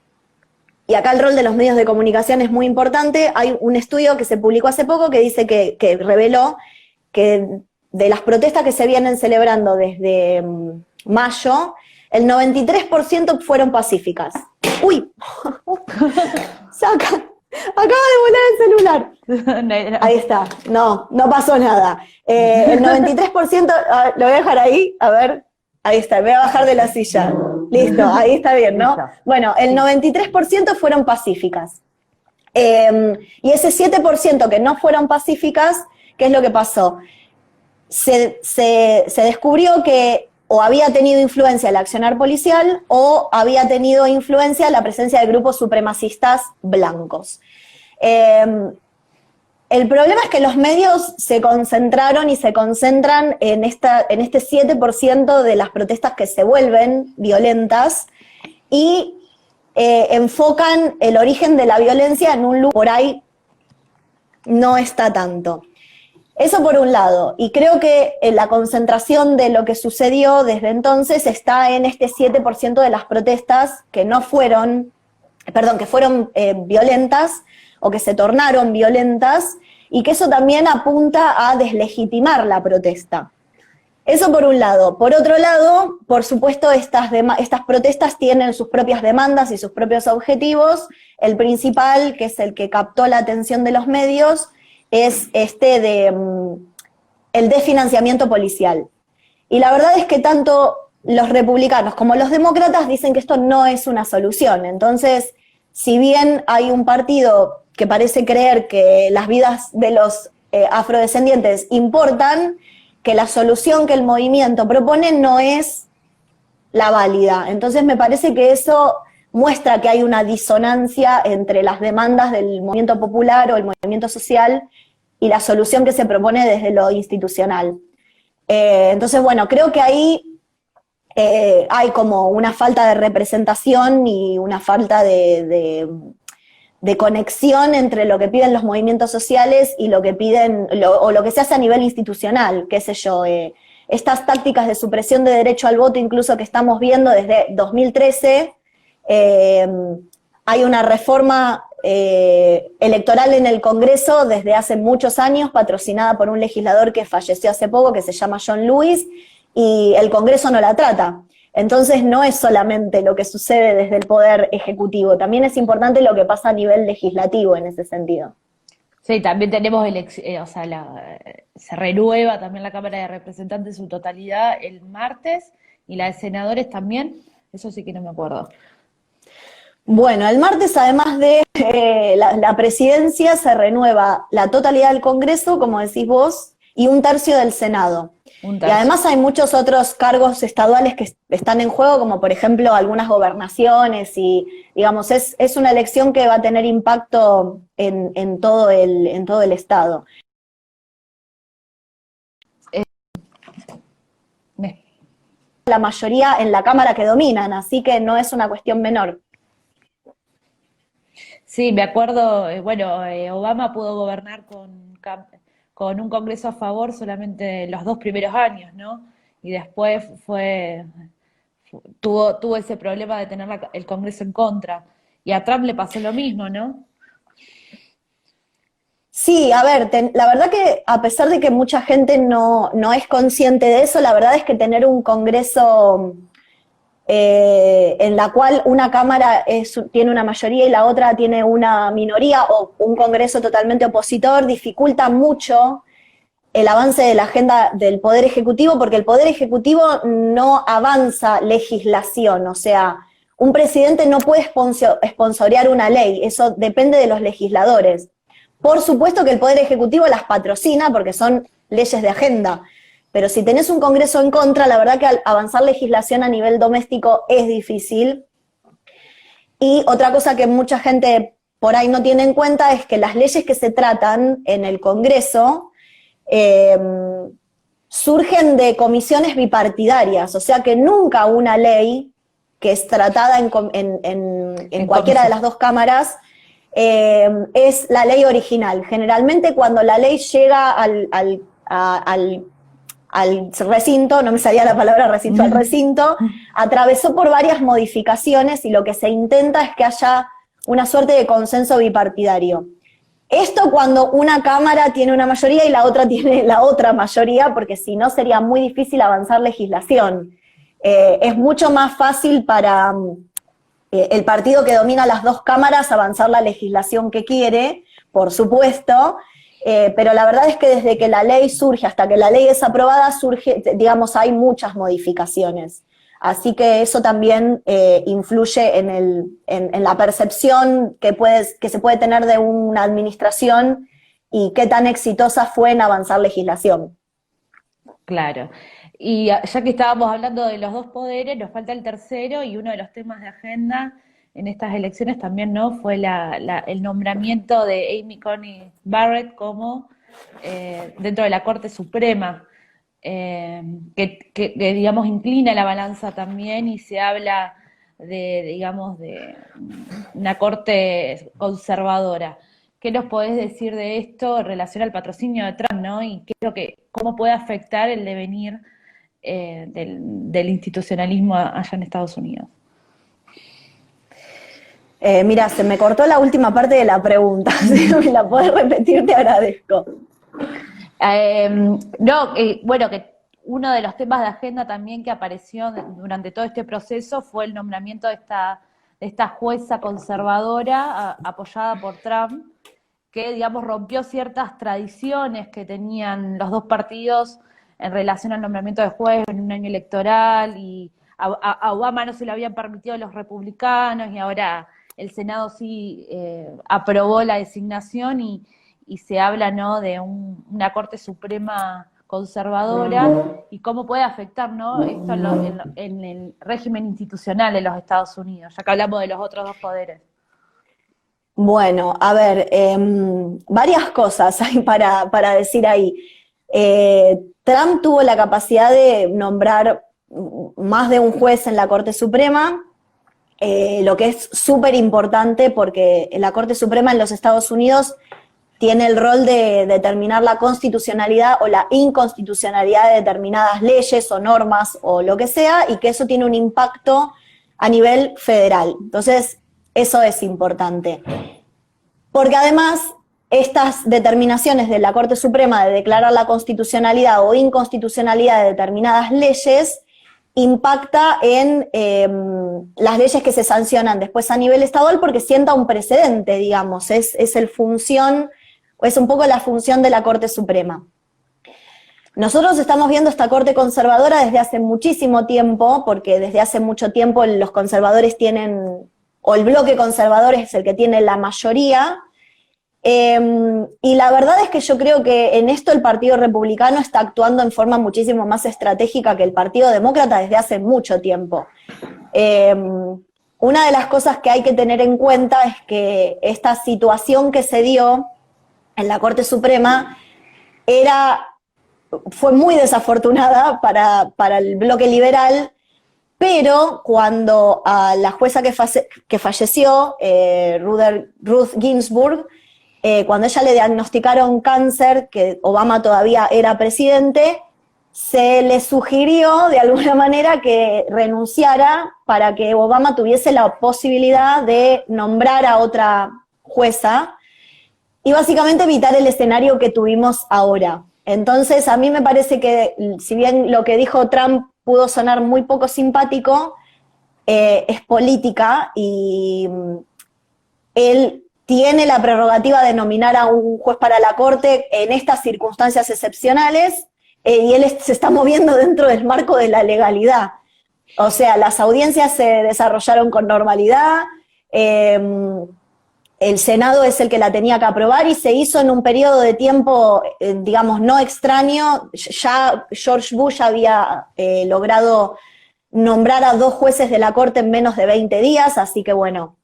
y acá el rol de los medios de comunicación es muy importante, hay un estudio que se publicó hace poco que dice que reveló que de las protestas que se vienen celebrando desde mayo, el 93% fueron pacíficas. ¡Uy! Acaba de volar el celular. Ahí está. No pasó nada. El 93%, lo voy a dejar ahí, a ver. Ahí está, me voy a bajar de la silla. Listo, ahí está bien, ¿no? Bueno, el 93% fueron pacíficas. Y ese 7% que no fueron pacíficas, ¿qué es lo que pasó? Se descubrió que o había tenido influencia el accionar policial o había tenido influencia la presencia de grupos supremacistas blancos. El problema es que los medios se concentraron y se concentran en este 7% de las protestas que se vuelven violentas y enfocan el origen de la violencia en un lugar por ahí no está tanto. Eso por un lado, y creo que la concentración de lo que sucedió desde entonces está en este 7% de las protestas que fueron violentas o que se tornaron violentas, y que eso también apunta a deslegitimar la protesta. Eso por un lado. Por otro lado, por supuesto, estas protestas tienen sus propias demandas y sus propios objetivos. El principal, que es el que captó la atención de los medios, es el de financiamiento policial. Y la verdad es que tanto los republicanos como los demócratas dicen que esto no es una solución. Entonces, si bien hay un partido que parece creer que las vidas de los afrodescendientes importan, que la solución que el movimiento propone no es la válida. Entonces me parece que eso muestra que hay una disonancia entre las demandas del movimiento popular o el movimiento social y la solución que se propone desde lo institucional. Entonces, bueno, creo que ahí hay como una falta de representación y una falta de de conexión entre lo que piden los movimientos sociales y lo que piden, o lo que se hace a nivel institucional, qué sé yo, estas tácticas de supresión de derecho al voto incluso que estamos viendo desde 2013, hay una reforma electoral en el Congreso desde hace muchos años, patrocinada por un legislador que falleció hace poco, que se llama John Lewis, y el Congreso no la trata. Entonces no es solamente lo que sucede desde el Poder Ejecutivo, también es importante lo que pasa a nivel legislativo en ese sentido. Sí, también tenemos, se renueva también la Cámara de Representantes en su totalidad el martes, y la de senadores también, eso sí que no me acuerdo. Bueno, el martes, además de la presidencia, se renueva la totalidad del Congreso, como decís vos, y un tercio del Senado. Y además hay muchos otros cargos estaduales que están en juego, como por ejemplo algunas gobernaciones, y digamos, es una elección que va a tener impacto en todo el Estado. La mayoría en la Cámara que dominan, así que no es una cuestión menor. Sí, me acuerdo, Obama pudo gobernar con un Congreso a favor solamente los 2 primeros años, ¿no? Y después tuvo ese problema de tener el Congreso en contra. Y a Trump le pasó lo mismo, ¿no? Sí, a ver, la verdad que a pesar de que mucha gente no es consciente de eso, la verdad es que tener un Congreso en la cual una Cámara tiene una mayoría y la otra tiene una minoría, o un Congreso totalmente opositor, dificulta mucho el avance de la agenda del Poder Ejecutivo, porque el Poder Ejecutivo no avanza legislación, o sea, un presidente no puede sponsorear una ley, eso depende de los legisladores. Por supuesto que el Poder Ejecutivo las patrocina porque son leyes de agenda, pero si tenés un Congreso en contra, la verdad que avanzar legislación a nivel doméstico es difícil. Y otra cosa que mucha gente por ahí no tiene en cuenta es que las leyes que se tratan en el Congreso surgen de comisiones bipartidarias, o sea que nunca una ley que es tratada en cualquiera de las dos cámaras es la ley original. Generalmente cuando la ley llega al recinto, no me salía la palabra recinto, al recinto, atravesó por varias modificaciones y lo que se intenta es que haya una suerte de consenso bipartidario. Esto cuando una cámara tiene una mayoría y la otra tiene la otra mayoría, porque si no sería muy difícil avanzar legislación. Es mucho más fácil para el partido que domina las dos cámaras avanzar la legislación que quiere, por supuesto, pero la verdad es que desde que la ley surge hasta que la ley es aprobada, hay muchas modificaciones. Así que eso también influye en la percepción que se puede tener de una administración y qué tan exitosa fue en avanzar legislación. Claro. Y ya que estábamos hablando de los dos poderes, nos falta el tercero, y uno de los temas de agenda en estas elecciones también, ¿no?, fue el nombramiento de Amy Coney Barrett como dentro de la Corte Suprema, que digamos inclina la balanza también, y se habla de una Corte conservadora. ¿Qué nos podés decir de esto en relación al patrocinio de Trump, ¿no? Y cómo puede afectar el devenir del institucionalismo allá en Estados Unidos? Mira, se me cortó la última parte de la pregunta, si me la podés repetir, te agradezco. Bueno, que uno de los temas de agenda también que apareció durante todo este proceso fue el nombramiento de esta jueza conservadora apoyada por Trump, que, digamos, rompió ciertas tradiciones que tenían los dos partidos en relación al nombramiento de juez en un año electoral, y a Obama no se lo habían permitido los republicanos, y ahora el Senado sí aprobó la designación, y se habla, ¿no?, de una Corte Suprema conservadora, y cómo puede afectar, ¿no?, esto en el régimen institucional de los Estados Unidos, ya que hablamos de los otros dos poderes. Bueno, a ver, varias cosas hay para decir ahí. Trump tuvo la capacidad de nombrar más de un juez en la Corte Suprema. lo que es súper importante porque la Corte Suprema en los Estados Unidos tiene el rol de determinar la constitucionalidad o la inconstitucionalidad de determinadas leyes o normas o lo que sea, y que eso tiene un impacto a nivel federal. Entonces, eso es importante. Porque además, estas determinaciones de la Corte Suprema de declarar la constitucionalidad o inconstitucionalidad de determinadas leyes impacta en las leyes que se sancionan después a nivel estadual, porque sienta un precedente, digamos, es un poco la función de la Corte Suprema. Nosotros estamos viendo esta Corte conservadora desde hace muchísimo tiempo, porque desde hace mucho tiempo los conservadores tienen, o el bloque conservador es el que tiene la mayoría, y la verdad es que yo creo que en esto el Partido Republicano está actuando en forma muchísimo más estratégica que el Partido Demócrata desde hace mucho tiempo. Una de las cosas que hay que tener en cuenta es que esta situación que se dio en la Corte Suprema fue muy desafortunada para el bloque liberal, pero cuando a la jueza que falleció, Ruth Ginsburg, cuando ella le diagnosticaron cáncer, que Obama todavía era presidente, se le sugirió de alguna manera que renunciara para que Obama tuviese la posibilidad de nombrar a otra jueza y básicamente evitar el escenario que tuvimos ahora. Entonces, a mí me parece que, si bien lo que dijo Trump pudo sonar muy poco simpático, es política y él tiene la prerrogativa de nominar a un juez para la Corte en estas circunstancias excepcionales, y él se está moviendo dentro del marco de la legalidad. O sea, las audiencias se desarrollaron con normalidad, el Senado es el que la tenía que aprobar y se hizo en un periodo de tiempo, digamos, no extraño. Ya George Bush había logrado nombrar a 2 jueces de la Corte en menos de 20 días, así que bueno.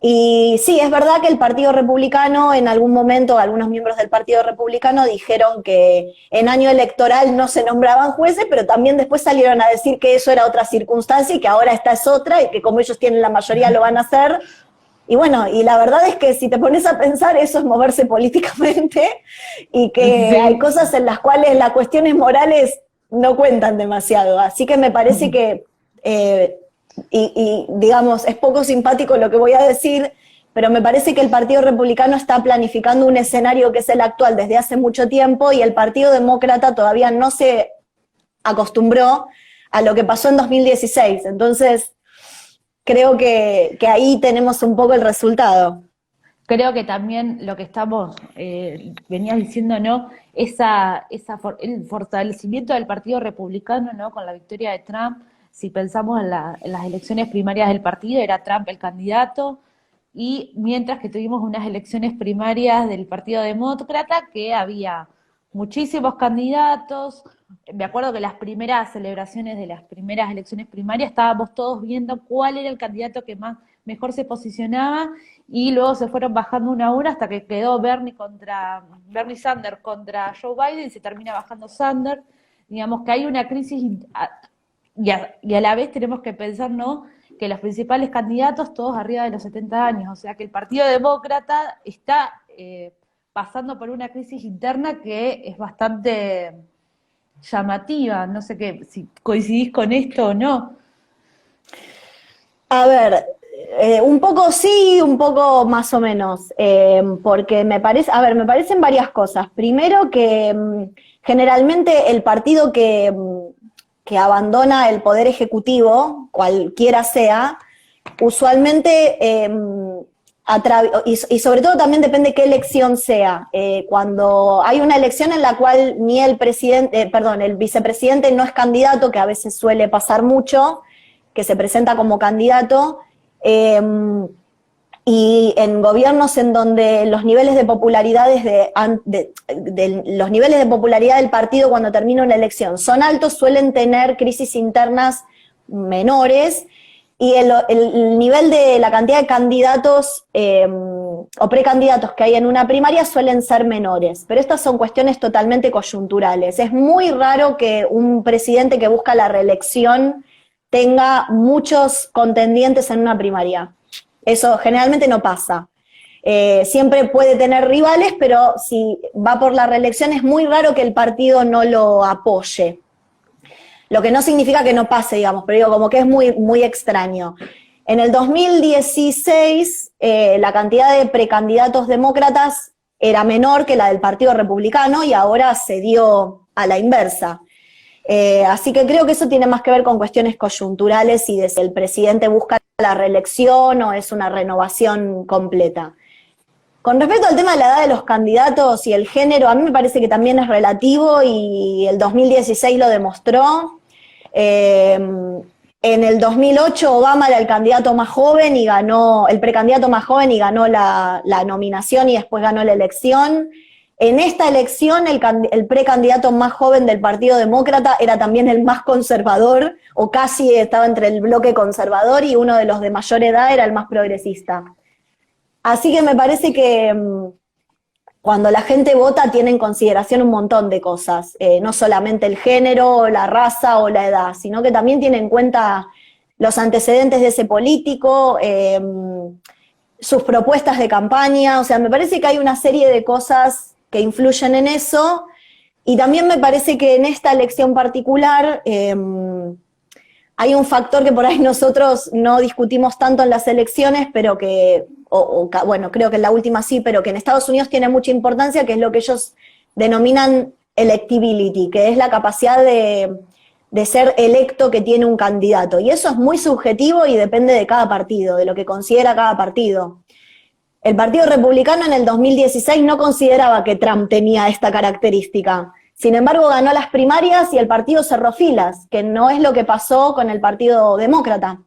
Y sí, es verdad que el Partido Republicano, en algún momento, algunos miembros del Partido Republicano dijeron que en año electoral no se nombraban jueces, pero también después salieron a decir que eso era otra circunstancia y que ahora esta es otra y que como ellos tienen la mayoría lo van a hacer. Y bueno, y la verdad es que si te pones a pensar, eso es moverse políticamente y que sí, hay cosas en las cuales las cuestiones morales no cuentan demasiado. Así que me parece que, digamos, es poco simpático lo que voy a decir, pero me parece que el Partido Republicano está planificando un escenario que es el actual desde hace mucho tiempo y el Partido Demócrata todavía no se acostumbró a lo que pasó en 2016. Entonces, creo que ahí tenemos un poco el resultado. Creo que también lo que estamos, venías diciendo, ¿no? El fortalecimiento del Partido Republicano, ¿no? Con la victoria de Trump, si pensamos en las elecciones primarias del partido, era Trump el candidato, y mientras que tuvimos unas elecciones primarias del Partido Demócrata, que había muchísimos candidatos. Me acuerdo que las primeras celebraciones de las primeras elecciones primarias estábamos todos viendo cuál era el candidato que mejor se posicionaba, y luego se fueron bajando una a una hasta que quedó Bernie Sanders contra Joe Biden y se termina bajando Sanders. Digamos que hay una crisis y a la vez tenemos que pensar, ¿no?, que los principales candidatos todos arriba de los 70 años, o sea que el Partido Demócrata está pasando por una crisis interna que es bastante llamativa. No sé si coincidís con esto o no. A ver, un poco sí, un poco más o menos, porque me parecen varias cosas. Primero que generalmente el partido que abandona el poder ejecutivo, cualquiera sea, usualmente, y sobre todo también depende qué elección sea. Cuando hay una elección en la cual ni el vicepresidente no es candidato, que a veces suele pasar mucho, que se presenta como candidato, y en gobiernos en donde los niveles de popularidad los niveles de popularidad del partido cuando termina una elección son altos, suelen tener crisis internas menores, y el nivel de la cantidad de candidatos o precandidatos que hay en una primaria suelen ser menores, pero estas son cuestiones totalmente coyunturales. Es muy raro que un presidente que busca la reelección tenga muchos contendientes en una primaria. Eso generalmente no pasa. Siempre puede tener rivales, pero si va por la reelección es muy raro que el partido no lo apoye. Lo que no significa que no pase, digamos, pero digo, como que es muy, muy extraño. En el 2016, la cantidad de precandidatos demócratas era menor que la del Partido Republicano y ahora se dio a la inversa. Así que creo que eso tiene más que ver con cuestiones coyunturales y de si el presidente busca la reelección o es una renovación completa. Con respecto al tema de la edad de los candidatos y el género, a mí me parece que también es relativo y el 2016 lo demostró. En el 2008 Obama era el candidato más joven y ganó, el precandidato más joven y ganó la nominación y después ganó la elección. En esta elección el precandidato más joven del Partido Demócrata era también el más conservador, o casi estaba entre el bloque conservador, y uno de los de mayor edad era el más progresista. Así que me parece que cuando la gente vota tiene en consideración un montón de cosas, no solamente el género, la raza o la edad, sino que también tiene en cuenta los antecedentes de ese político, sus propuestas de campaña. O sea, me parece que hay una serie de cosas que influyen en eso, y también me parece que en esta elección particular hay un factor que por ahí nosotros no discutimos tanto en las elecciones, pero que, bueno, creo que en la última sí, pero que en Estados Unidos tiene mucha importancia, que es lo que ellos denominan electability, que es la capacidad de ser electo que tiene un candidato. Y eso es muy subjetivo y depende de cada partido, de lo que considera cada partido. El Partido Republicano en el 2016 no consideraba que Trump tenía esta característica. Sin embargo, ganó las primarias y el partido cerró filas, que no es lo que pasó con el Partido Demócrata.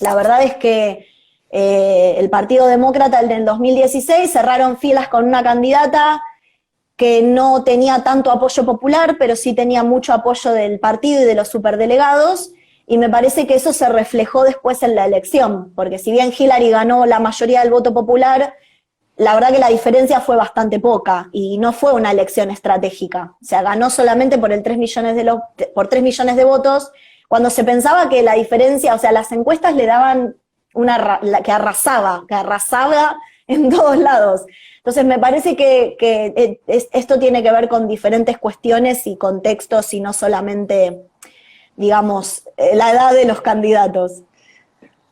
La verdad es que el Partido Demócrata, el del 2016, cerraron filas con una candidata que no tenía tanto apoyo popular, pero sí tenía mucho apoyo del partido y de los superdelegados, y me parece que eso se reflejó después en la elección, porque si bien Hillary ganó la mayoría del voto popular, la verdad que la diferencia fue bastante poca y no fue una elección estratégica. O sea, ganó solamente por 3 millones de votos, cuando se pensaba que la diferencia, o sea, las encuestas le daban que arrasaba en todos lados. Entonces me parece que esto tiene que ver con diferentes cuestiones y contextos y no solamente, digamos, la edad de los candidatos.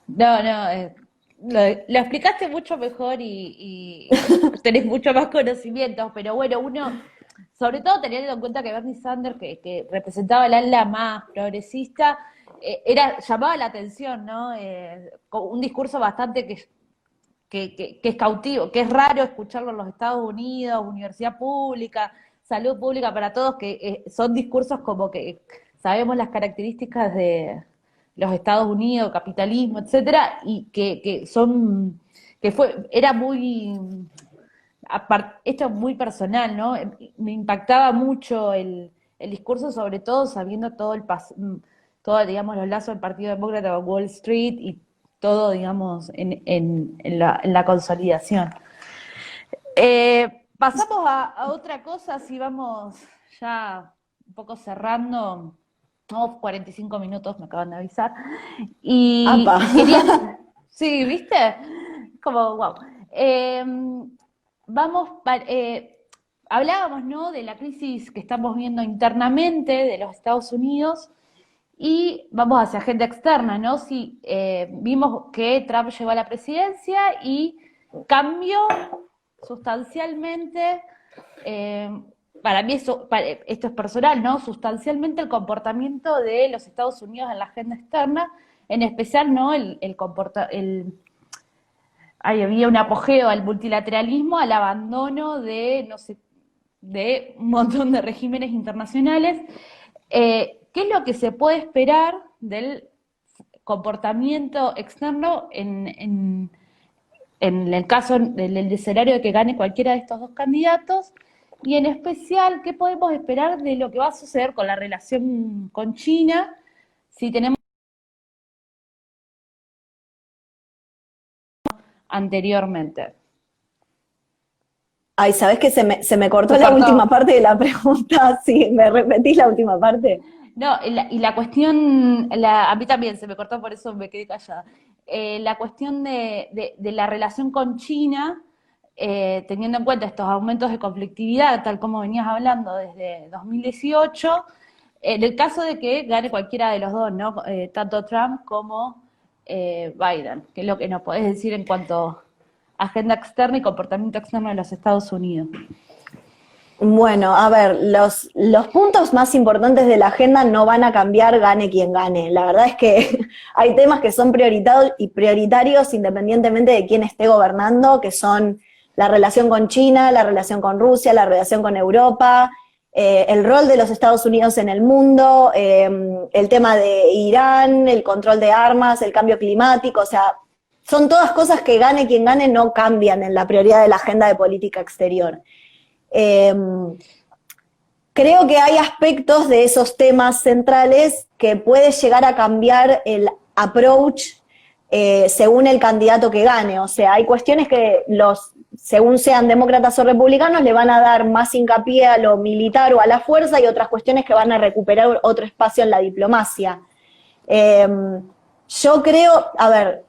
No, no, lo explicaste mucho mejor y tenés mucho más conocimiento, pero bueno, uno, sobre todo teniendo en cuenta que Bernie Sanders, que representaba el ala más progresista, llamaba la atención, ¿no? Con un discurso bastante que es cautivo, que es raro escucharlo en los Estados Unidos, universidad pública, salud pública para todos, que son discursos como que sabemos las características de los Estados Unidos, capitalismo, etcétera, y era muy, esto es muy personal, ¿no? Me impactaba mucho el discurso, sobre todo sabiendo todo, digamos, los lazos del Partido Demócrata con Wall Street y todo, digamos, en la consolidación. Pasamos a otra cosa, si vamos ya un poco cerrando. No, 45 minutos, me acaban de avisar. Y ¡Apa! quería. Sí, ¿viste? Como, wow. Hablábamos, ¿no?, de la crisis que estamos viendo internamente de los Estados Unidos y vamos hacia agenda externa, ¿no? Sí, vimos que Trump llegó a la presidencia y cambió sustancialmente. Para mí esto es personal, ¿no? Sustancialmente el comportamiento de los Estados Unidos en la agenda externa, en especial, ¿no? Había un apogeo al multilateralismo, al abandono de, no sé, de un montón de regímenes internacionales. ¿Qué es lo que se puede esperar del comportamiento externo en el caso del escenario de que gane cualquiera de estos dos candidatos? Y en especial, ¿qué podemos esperar de lo que va a suceder con la relación con China si tenemos anteriormente? Ay, ¿sabés que se me cortó la última parte de la pregunta? Sí, ¿me repetís la última parte? No, y la cuestión, a mí también se me cortó, por eso me quedé callada. La cuestión de la relación con China, teniendo en cuenta estos aumentos de conflictividad, tal como venías hablando desde 2018, en el caso de que gane cualquiera de los dos, ¿no? Tanto Trump como Biden, que es lo que nos podés decir en cuanto a agenda externa y comportamiento externo de los Estados Unidos. Bueno, a ver, los puntos más importantes de la agenda no van a cambiar, gane quien gane. La verdad es que hay temas que son prioritarios independientemente de quién esté gobernando, que son la relación con China, la relación con Rusia, la relación con Europa, el rol de los Estados Unidos en el mundo, el tema de Irán, el control de armas, el cambio climático, o sea, son todas cosas que gane quien gane no cambian en la prioridad de la agenda de política exterior. Creo que hay aspectos de esos temas centrales que puede llegar a cambiar el approach según el candidato que gane. O sea, hay cuestiones que según sean demócratas o republicanos, le van a dar más hincapié a lo militar o a la fuerza y otras cuestiones que van a recuperar otro espacio en la diplomacia. Yo creo, a ver,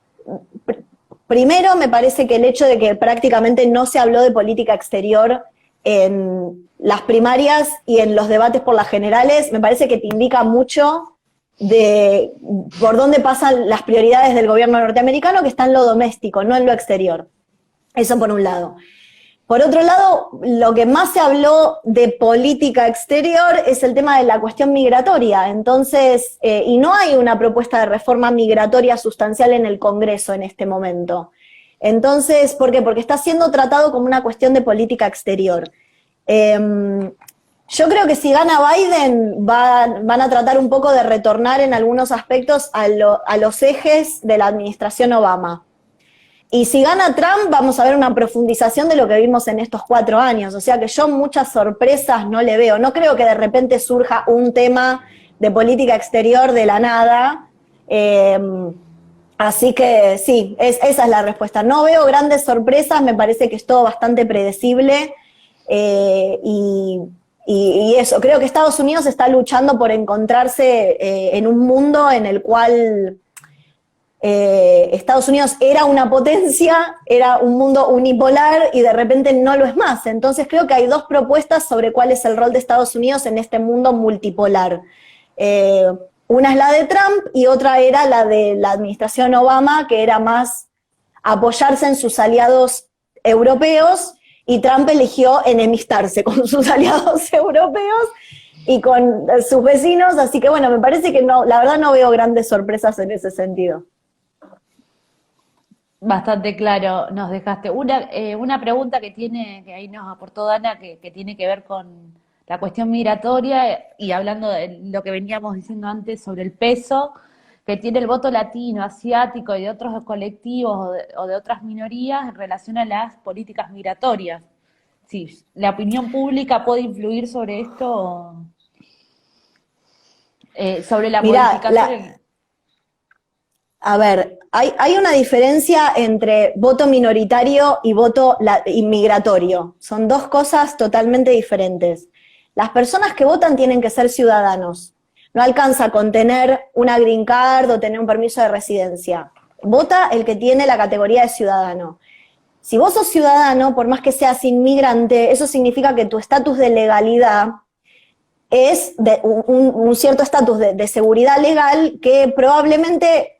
primero me parece que el hecho de que prácticamente no se habló de política exterior en las primarias y en los debates por las generales, me parece que te indica mucho de por dónde pasan las prioridades del gobierno norteamericano, que está en lo doméstico, no en lo exterior. Eso por un lado. Por otro lado, lo que más se habló de política exterior es el tema de la cuestión migratoria. Entonces, y no hay una propuesta de reforma migratoria sustancial en el Congreso en este momento. Entonces, ¿por qué? Porque está siendo tratado como una cuestión de política exterior. Yo creo que si gana Biden van a tratar un poco de retornar en algunos aspectos a los ejes de la administración Obama. Y si gana Trump, vamos a ver una profundización de lo que vimos en estos 4 años. O sea que yo muchas sorpresas no le veo. No creo que de repente surja un tema de política exterior de la nada. Así que sí, esa es la respuesta. No veo grandes sorpresas, me parece que es todo bastante predecible. Y eso, creo que Estados Unidos está luchando por encontrarse en un mundo en el cual Estados Unidos era una potencia, era un mundo unipolar y de repente no lo es más. Entonces creo que hay 2 propuestas sobre cuál es el rol de Estados Unidos en este mundo multipolar. Una es la de Trump y otra era la de la administración Obama, que era más apoyarse en sus aliados europeos, y Trump eligió enemistarse con sus aliados europeos y con sus vecinos, así que bueno, me parece que no, la verdad no veo grandes sorpresas en ese sentido. Bastante claro nos dejaste. Una pregunta que ahí nos aportó Dana, que tiene que ver con la cuestión migratoria y hablando de lo que veníamos diciendo antes sobre el peso que tiene el voto latino, asiático y de otros colectivos o de otras minorías en relación a las políticas migratorias. Sí, ¿la opinión pública puede influir sobre esto? Sobre la Mirá, modificación. a ver, hay una diferencia entre voto minoritario y voto inmigratorio. Son 2 cosas totalmente diferentes. Las personas que votan tienen que ser ciudadanos. No alcanza con tener una green card o tener un permiso de residencia. Vota el que tiene la categoría de ciudadano. Si vos sos ciudadano, por más que seas inmigrante, eso significa que tu estatus de legalidad es un cierto estatus de seguridad legal que probablemente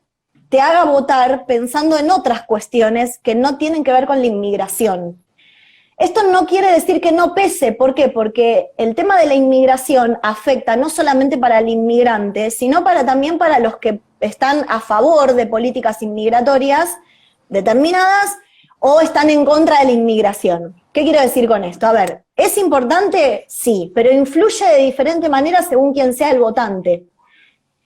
te haga votar pensando en otras cuestiones que no tienen que ver con la inmigración. Esto no quiere decir que no pese, ¿por qué? Porque el tema de la inmigración afecta no solamente para el inmigrante, sino también para los que están a favor de políticas inmigratorias determinadas o están en contra de la inmigración. ¿Qué quiero decir con esto? A ver, ¿es importante? Sí, pero influye de diferente manera según quién sea el votante.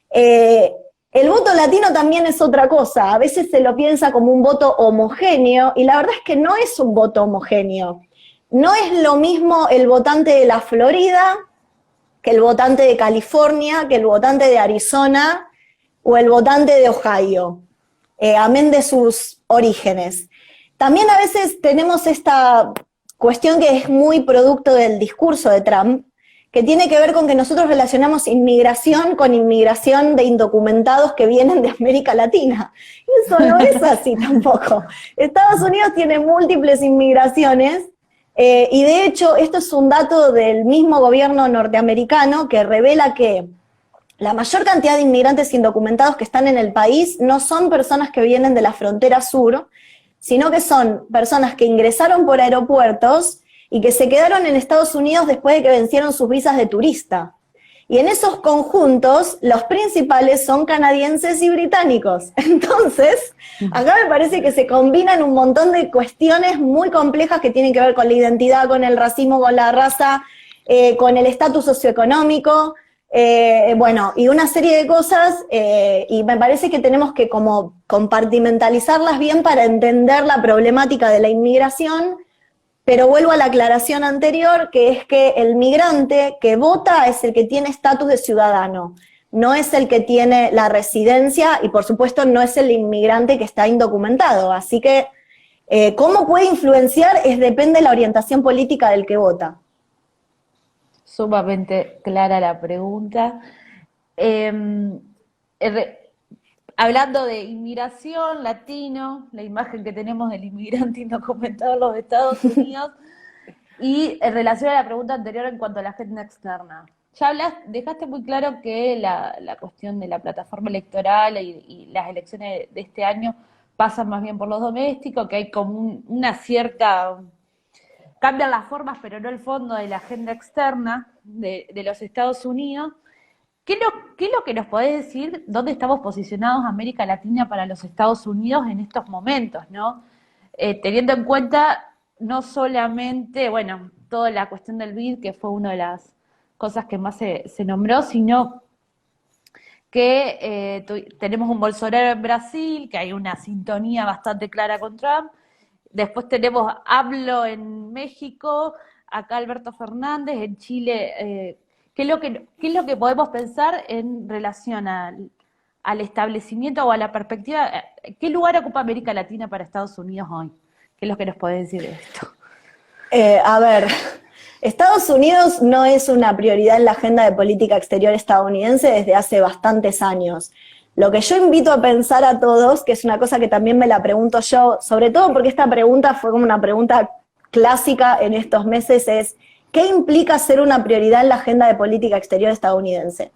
El voto latino también es otra cosa, a veces se lo piensa como un voto homogéneo, y la verdad es que no es un voto homogéneo. No es lo mismo el votante de la Florida que el votante de California, que el votante de Arizona o el votante de Ohio, amén de sus orígenes. También a veces tenemos esta cuestión que es muy producto del discurso de Trump, que tiene que ver con que nosotros relacionamos inmigración con inmigración de indocumentados que vienen de América Latina. Eso no es así tampoco. Estados Unidos tiene múltiples inmigraciones, y de hecho esto es un dato del mismo gobierno norteamericano que revela que la mayor cantidad de inmigrantes indocumentados que están en el país no son personas que vienen de la frontera sur, sino que son personas que ingresaron por aeropuertos y que se quedaron en Estados Unidos después de que vencieron sus visas de turista. Y en esos conjuntos, los principales son canadienses y británicos. Entonces, acá me parece que se combinan un montón de cuestiones muy complejas que tienen que ver con la identidad, con el racismo, con la raza, con el estatus socioeconómico, bueno, y una serie de cosas, y me parece que tenemos que como compartimentalizarlas bien para entender la problemática de la inmigración, pero vuelvo a la aclaración anterior, que es que el migrante que vota es el que tiene estatus de ciudadano, no es el que tiene la residencia, y por supuesto no es el inmigrante que está indocumentado, así que cómo puede influenciar depende de la orientación política del que vota. Sumamente clara la pregunta. Eh, Hablando de inmigración, latino, la imagen que tenemos del inmigrante indocumentado en los Estados Unidos, y en relación a la pregunta anterior en cuanto a la agenda externa. Ya dejaste muy claro que la cuestión de la plataforma electoral y las elecciones de este año pasan más bien por los domésticos, que hay como una cierta... Cambian las formas, pero no el fondo de la agenda externa de los Estados Unidos. ¿Qué es lo que nos podés decir? ¿Dónde estamos posicionados América Latina para los Estados Unidos en estos momentos, ¿no? Teniendo en cuenta no solamente, bueno, toda la cuestión del BID, que fue una de las cosas que más se nombró, sino que tenemos un Bolsonaro en Brasil, que hay una sintonía bastante clara con Trump. Después tenemos AMLO en México, acá Alberto Fernández, en Chile. ¿Qué es lo que podemos pensar en relación al establecimiento o a la perspectiva? ¿Qué lugar ocupa América Latina para Estados Unidos hoy? ¿Qué es lo que nos podés decir de esto? A ver, Estados Unidos no es una prioridad en la agenda de política exterior estadounidense desde hace bastantes años. Lo que yo invito a pensar a todos, que es una cosa que también me la pregunto yo, sobre todo porque esta pregunta fue como una pregunta clásica en estos meses, es ¿qué implica ser una prioridad en la agenda de política exterior estadounidense?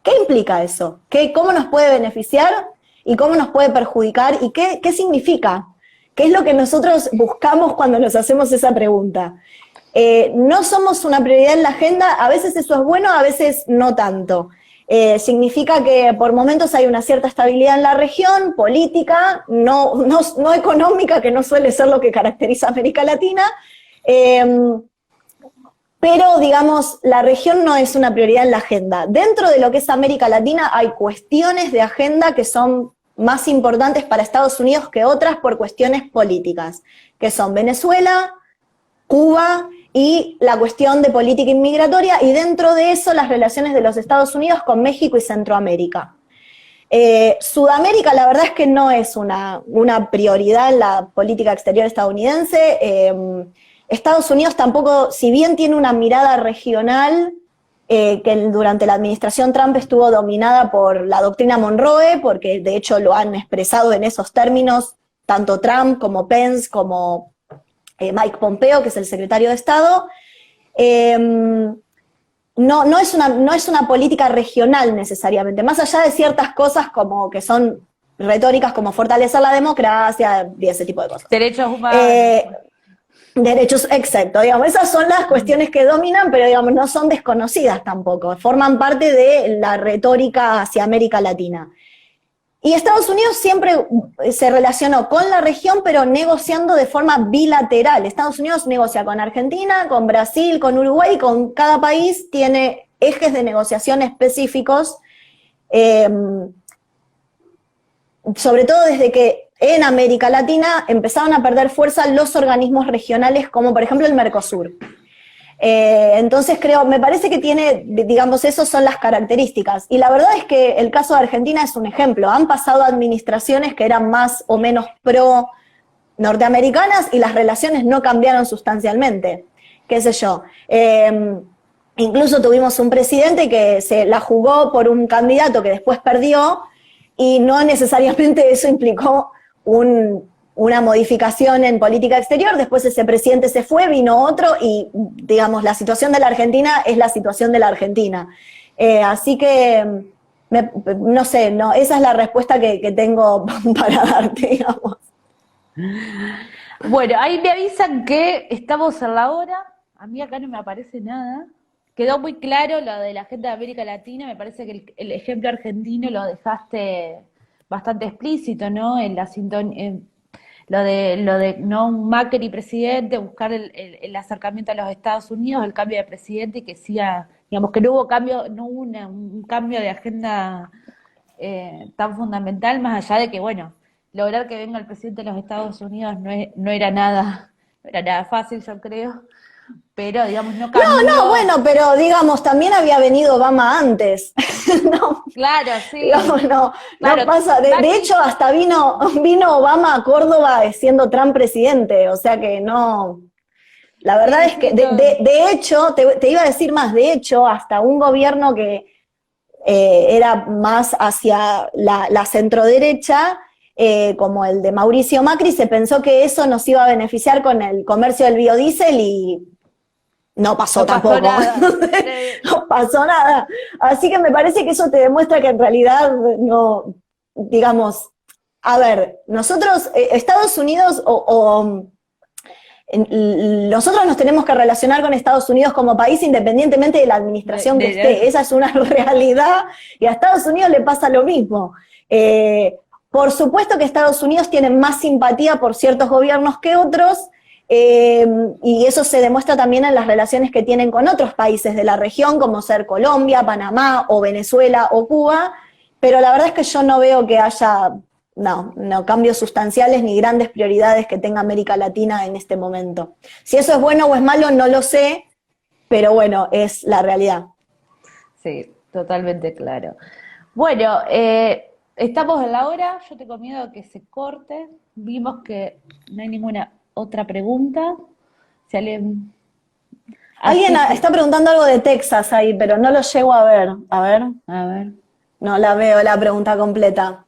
¿Qué implica eso? ¿Cómo nos puede beneficiar y cómo nos puede perjudicar? ¿Y qué significa? ¿Qué es lo que nosotros buscamos cuando nos hacemos esa pregunta? No somos una prioridad en la agenda, a veces eso es bueno, a veces no tanto. Significa que por momentos hay una cierta estabilidad en la región, política, no económica, que no suele ser lo que caracteriza a América Latina, pero, digamos, la región no es una prioridad en la agenda. Dentro de lo que es América Latina hay cuestiones de agenda que son más importantes para Estados Unidos que otras por cuestiones políticas, que son Venezuela, Cuba y la cuestión de política inmigratoria, y dentro de eso las relaciones de los Estados Unidos con México y Centroamérica. Sudamérica la verdad es que no es una prioridad en la política exterior estadounidense. Estados Unidos tampoco, si bien tiene una mirada regional, que durante la administración Trump estuvo dominada por la doctrina Monroe, porque de hecho lo han expresado en esos términos, tanto Trump como Pence, como Mike Pompeo, que es el secretario de Estado, no es una política regional necesariamente, más allá de ciertas cosas como que son retóricas como fortalecer la democracia y ese tipo de cosas. Derechos humanos. Derechos, exacto, digamos, esas son las cuestiones que dominan, pero digamos, no son desconocidas tampoco, forman parte de la retórica hacia América Latina. Y Estados Unidos siempre se relacionó con la región, pero negociando de forma bilateral. Estados Unidos negocia con Argentina, con Brasil, con Uruguay, con cada país tiene ejes de negociación específicos, sobre todo desde que en América Latina empezaron a perder fuerza los organismos regionales, como por ejemplo el Mercosur. Entonces me parece que tiene, digamos, esas son las características. Y la verdad es que el caso de Argentina es un ejemplo. Han pasado administraciones que eran más o menos pro norteamericanas y las relaciones no cambiaron sustancialmente. Qué sé yo. Incluso tuvimos un presidente que se la jugó por un candidato que después perdió y no necesariamente eso implicó una modificación en política exterior. Después ese presidente se fue, vino otro y, digamos, la situación de la Argentina es la situación de la Argentina. Así que, no sé, no, esa es la respuesta que tengo para darte, digamos. Bueno, ahí me avisan que estamos en la hora. A mí acá no me aparece nada. Quedó muy claro lo de la agenda de América Latina. Me parece que el ejemplo argentino lo dejaste bastante explícito, ¿no? En la lo de no un Macri presidente, buscar el acercamiento a los Estados Unidos, el cambio de presidente y que siga, digamos que no hubo cambio, no hubo un cambio de agenda tan fundamental, más allá de que, bueno, lograr que venga el presidente de los Estados Unidos no era nada, no era nada fácil, yo creo, pero digamos no cambió. No, bueno, pero digamos, también había venido Obama antes. No, Claro, sí. digamos, no Claro, pasa. De hecho, hasta vino Obama a Córdoba siendo Trump presidente, o sea que no. La verdad es que, de hecho, te iba a decir más, de hecho, hasta un gobierno que era más hacia la centroderecha, como el de Mauricio Macri, se pensó que eso nos iba a beneficiar con el comercio del biodiesel y no pasó tampoco. nada. No pasó nada. Así que me parece que eso te demuestra que en realidad no, digamos, a ver, nosotros, Estados Unidos nosotros nos tenemos que relacionar con Estados Unidos como país independientemente de la administración que esté. Esa es una realidad y a Estados Unidos le pasa lo mismo. Por supuesto que Estados Unidos tiene más simpatía por ciertos gobiernos que otros, y eso se demuestra también en las relaciones que tienen con otros países de la región, como ser Colombia, Panamá o Venezuela o Cuba, pero la verdad es que yo no veo que haya cambios sustanciales ni grandes prioridades que tenga América Latina en este momento. Si eso es bueno o es malo, no lo sé, pero bueno, es la realidad. Sí, totalmente claro. Bueno, estamos en la hora, yo tengo miedo de que se corte. Vimos que no hay ninguna otra pregunta. Si alguien... Alguien está preguntando algo de Texas ahí, pero no lo llego a ver. A ver. A ver. No la veo la pregunta completa.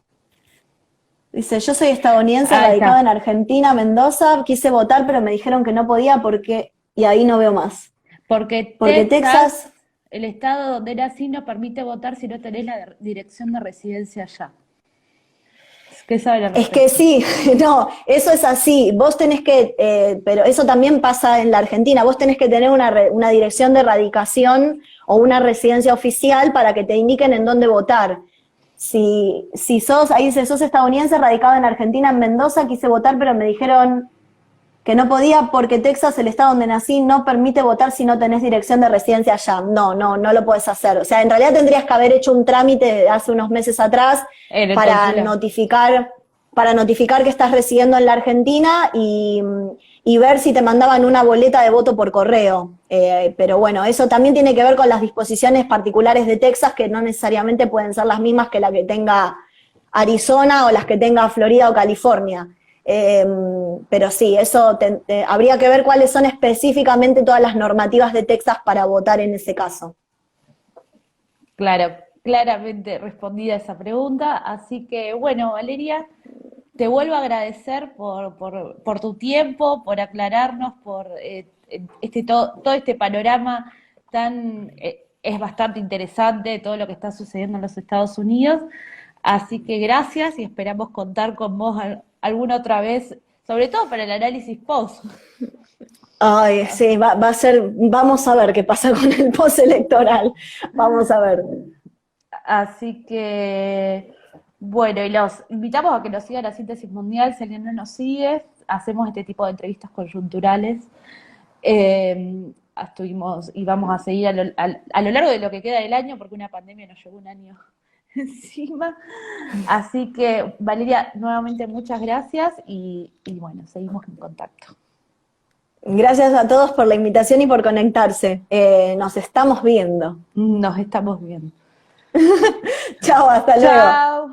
Dice, yo soy estadounidense, radicada en Argentina, Mendoza, quise votar, pero me dijeron que no podía porque... Y ahí no veo más. Porque Texas, el estado donde nací, no permite votar si no tenés la dirección de residencia allá. ¿Qué sabe la respuesta? Es que sí, no, eso es así. Vos tenés que, pero eso también pasa en la Argentina, vos tenés que tener una dirección de radicación o una residencia oficial para que te indiquen en dónde votar. Si sos, ahí dice, sos estadounidense, radicado en Argentina, en Mendoza, quise votar, pero me dijeron que no podía porque Texas, el estado donde nací, no permite votar si no tenés dirección de residencia allá. No lo podés hacer. O sea, en realidad tendrías que haber hecho un trámite hace unos meses atrás para notificar que estás residiendo en la Argentina y ver si te mandaban una boleta de voto por correo. Pero bueno, eso también tiene que ver con las disposiciones particulares de Texas, que no necesariamente pueden ser las mismas que la que tenga Arizona o las que tenga Florida o California. Pero sí, eso habría que ver cuáles son específicamente todas las normativas de Texas para votar en ese caso. Claro, claramente respondida esa pregunta. Así que, bueno, Valeria, te vuelvo a agradecer por tu tiempo, por aclararnos, por todo este panorama tan es bastante interesante, todo lo que está sucediendo en los Estados Unidos. Así que gracias y esperamos contar con vos alguna otra vez, sobre todo para el análisis post. Ay, sí, va a ser, vamos a ver qué pasa con el postelectoral, vamos a ver. Así que, bueno, y los invitamos a que nos sigan a Síntesis Mundial, si alguien no nos sigue, hacemos este tipo de entrevistas coyunturales. Estuvimos y vamos a seguir a lo largo de lo que queda del año, porque una pandemia nos llevó un año encima. Así que, Valeria, nuevamente muchas gracias y bueno, seguimos en contacto. Gracias a todos por la invitación y por conectarse. Nos estamos viendo. Nos estamos viendo. Chao, hasta luego. Chao.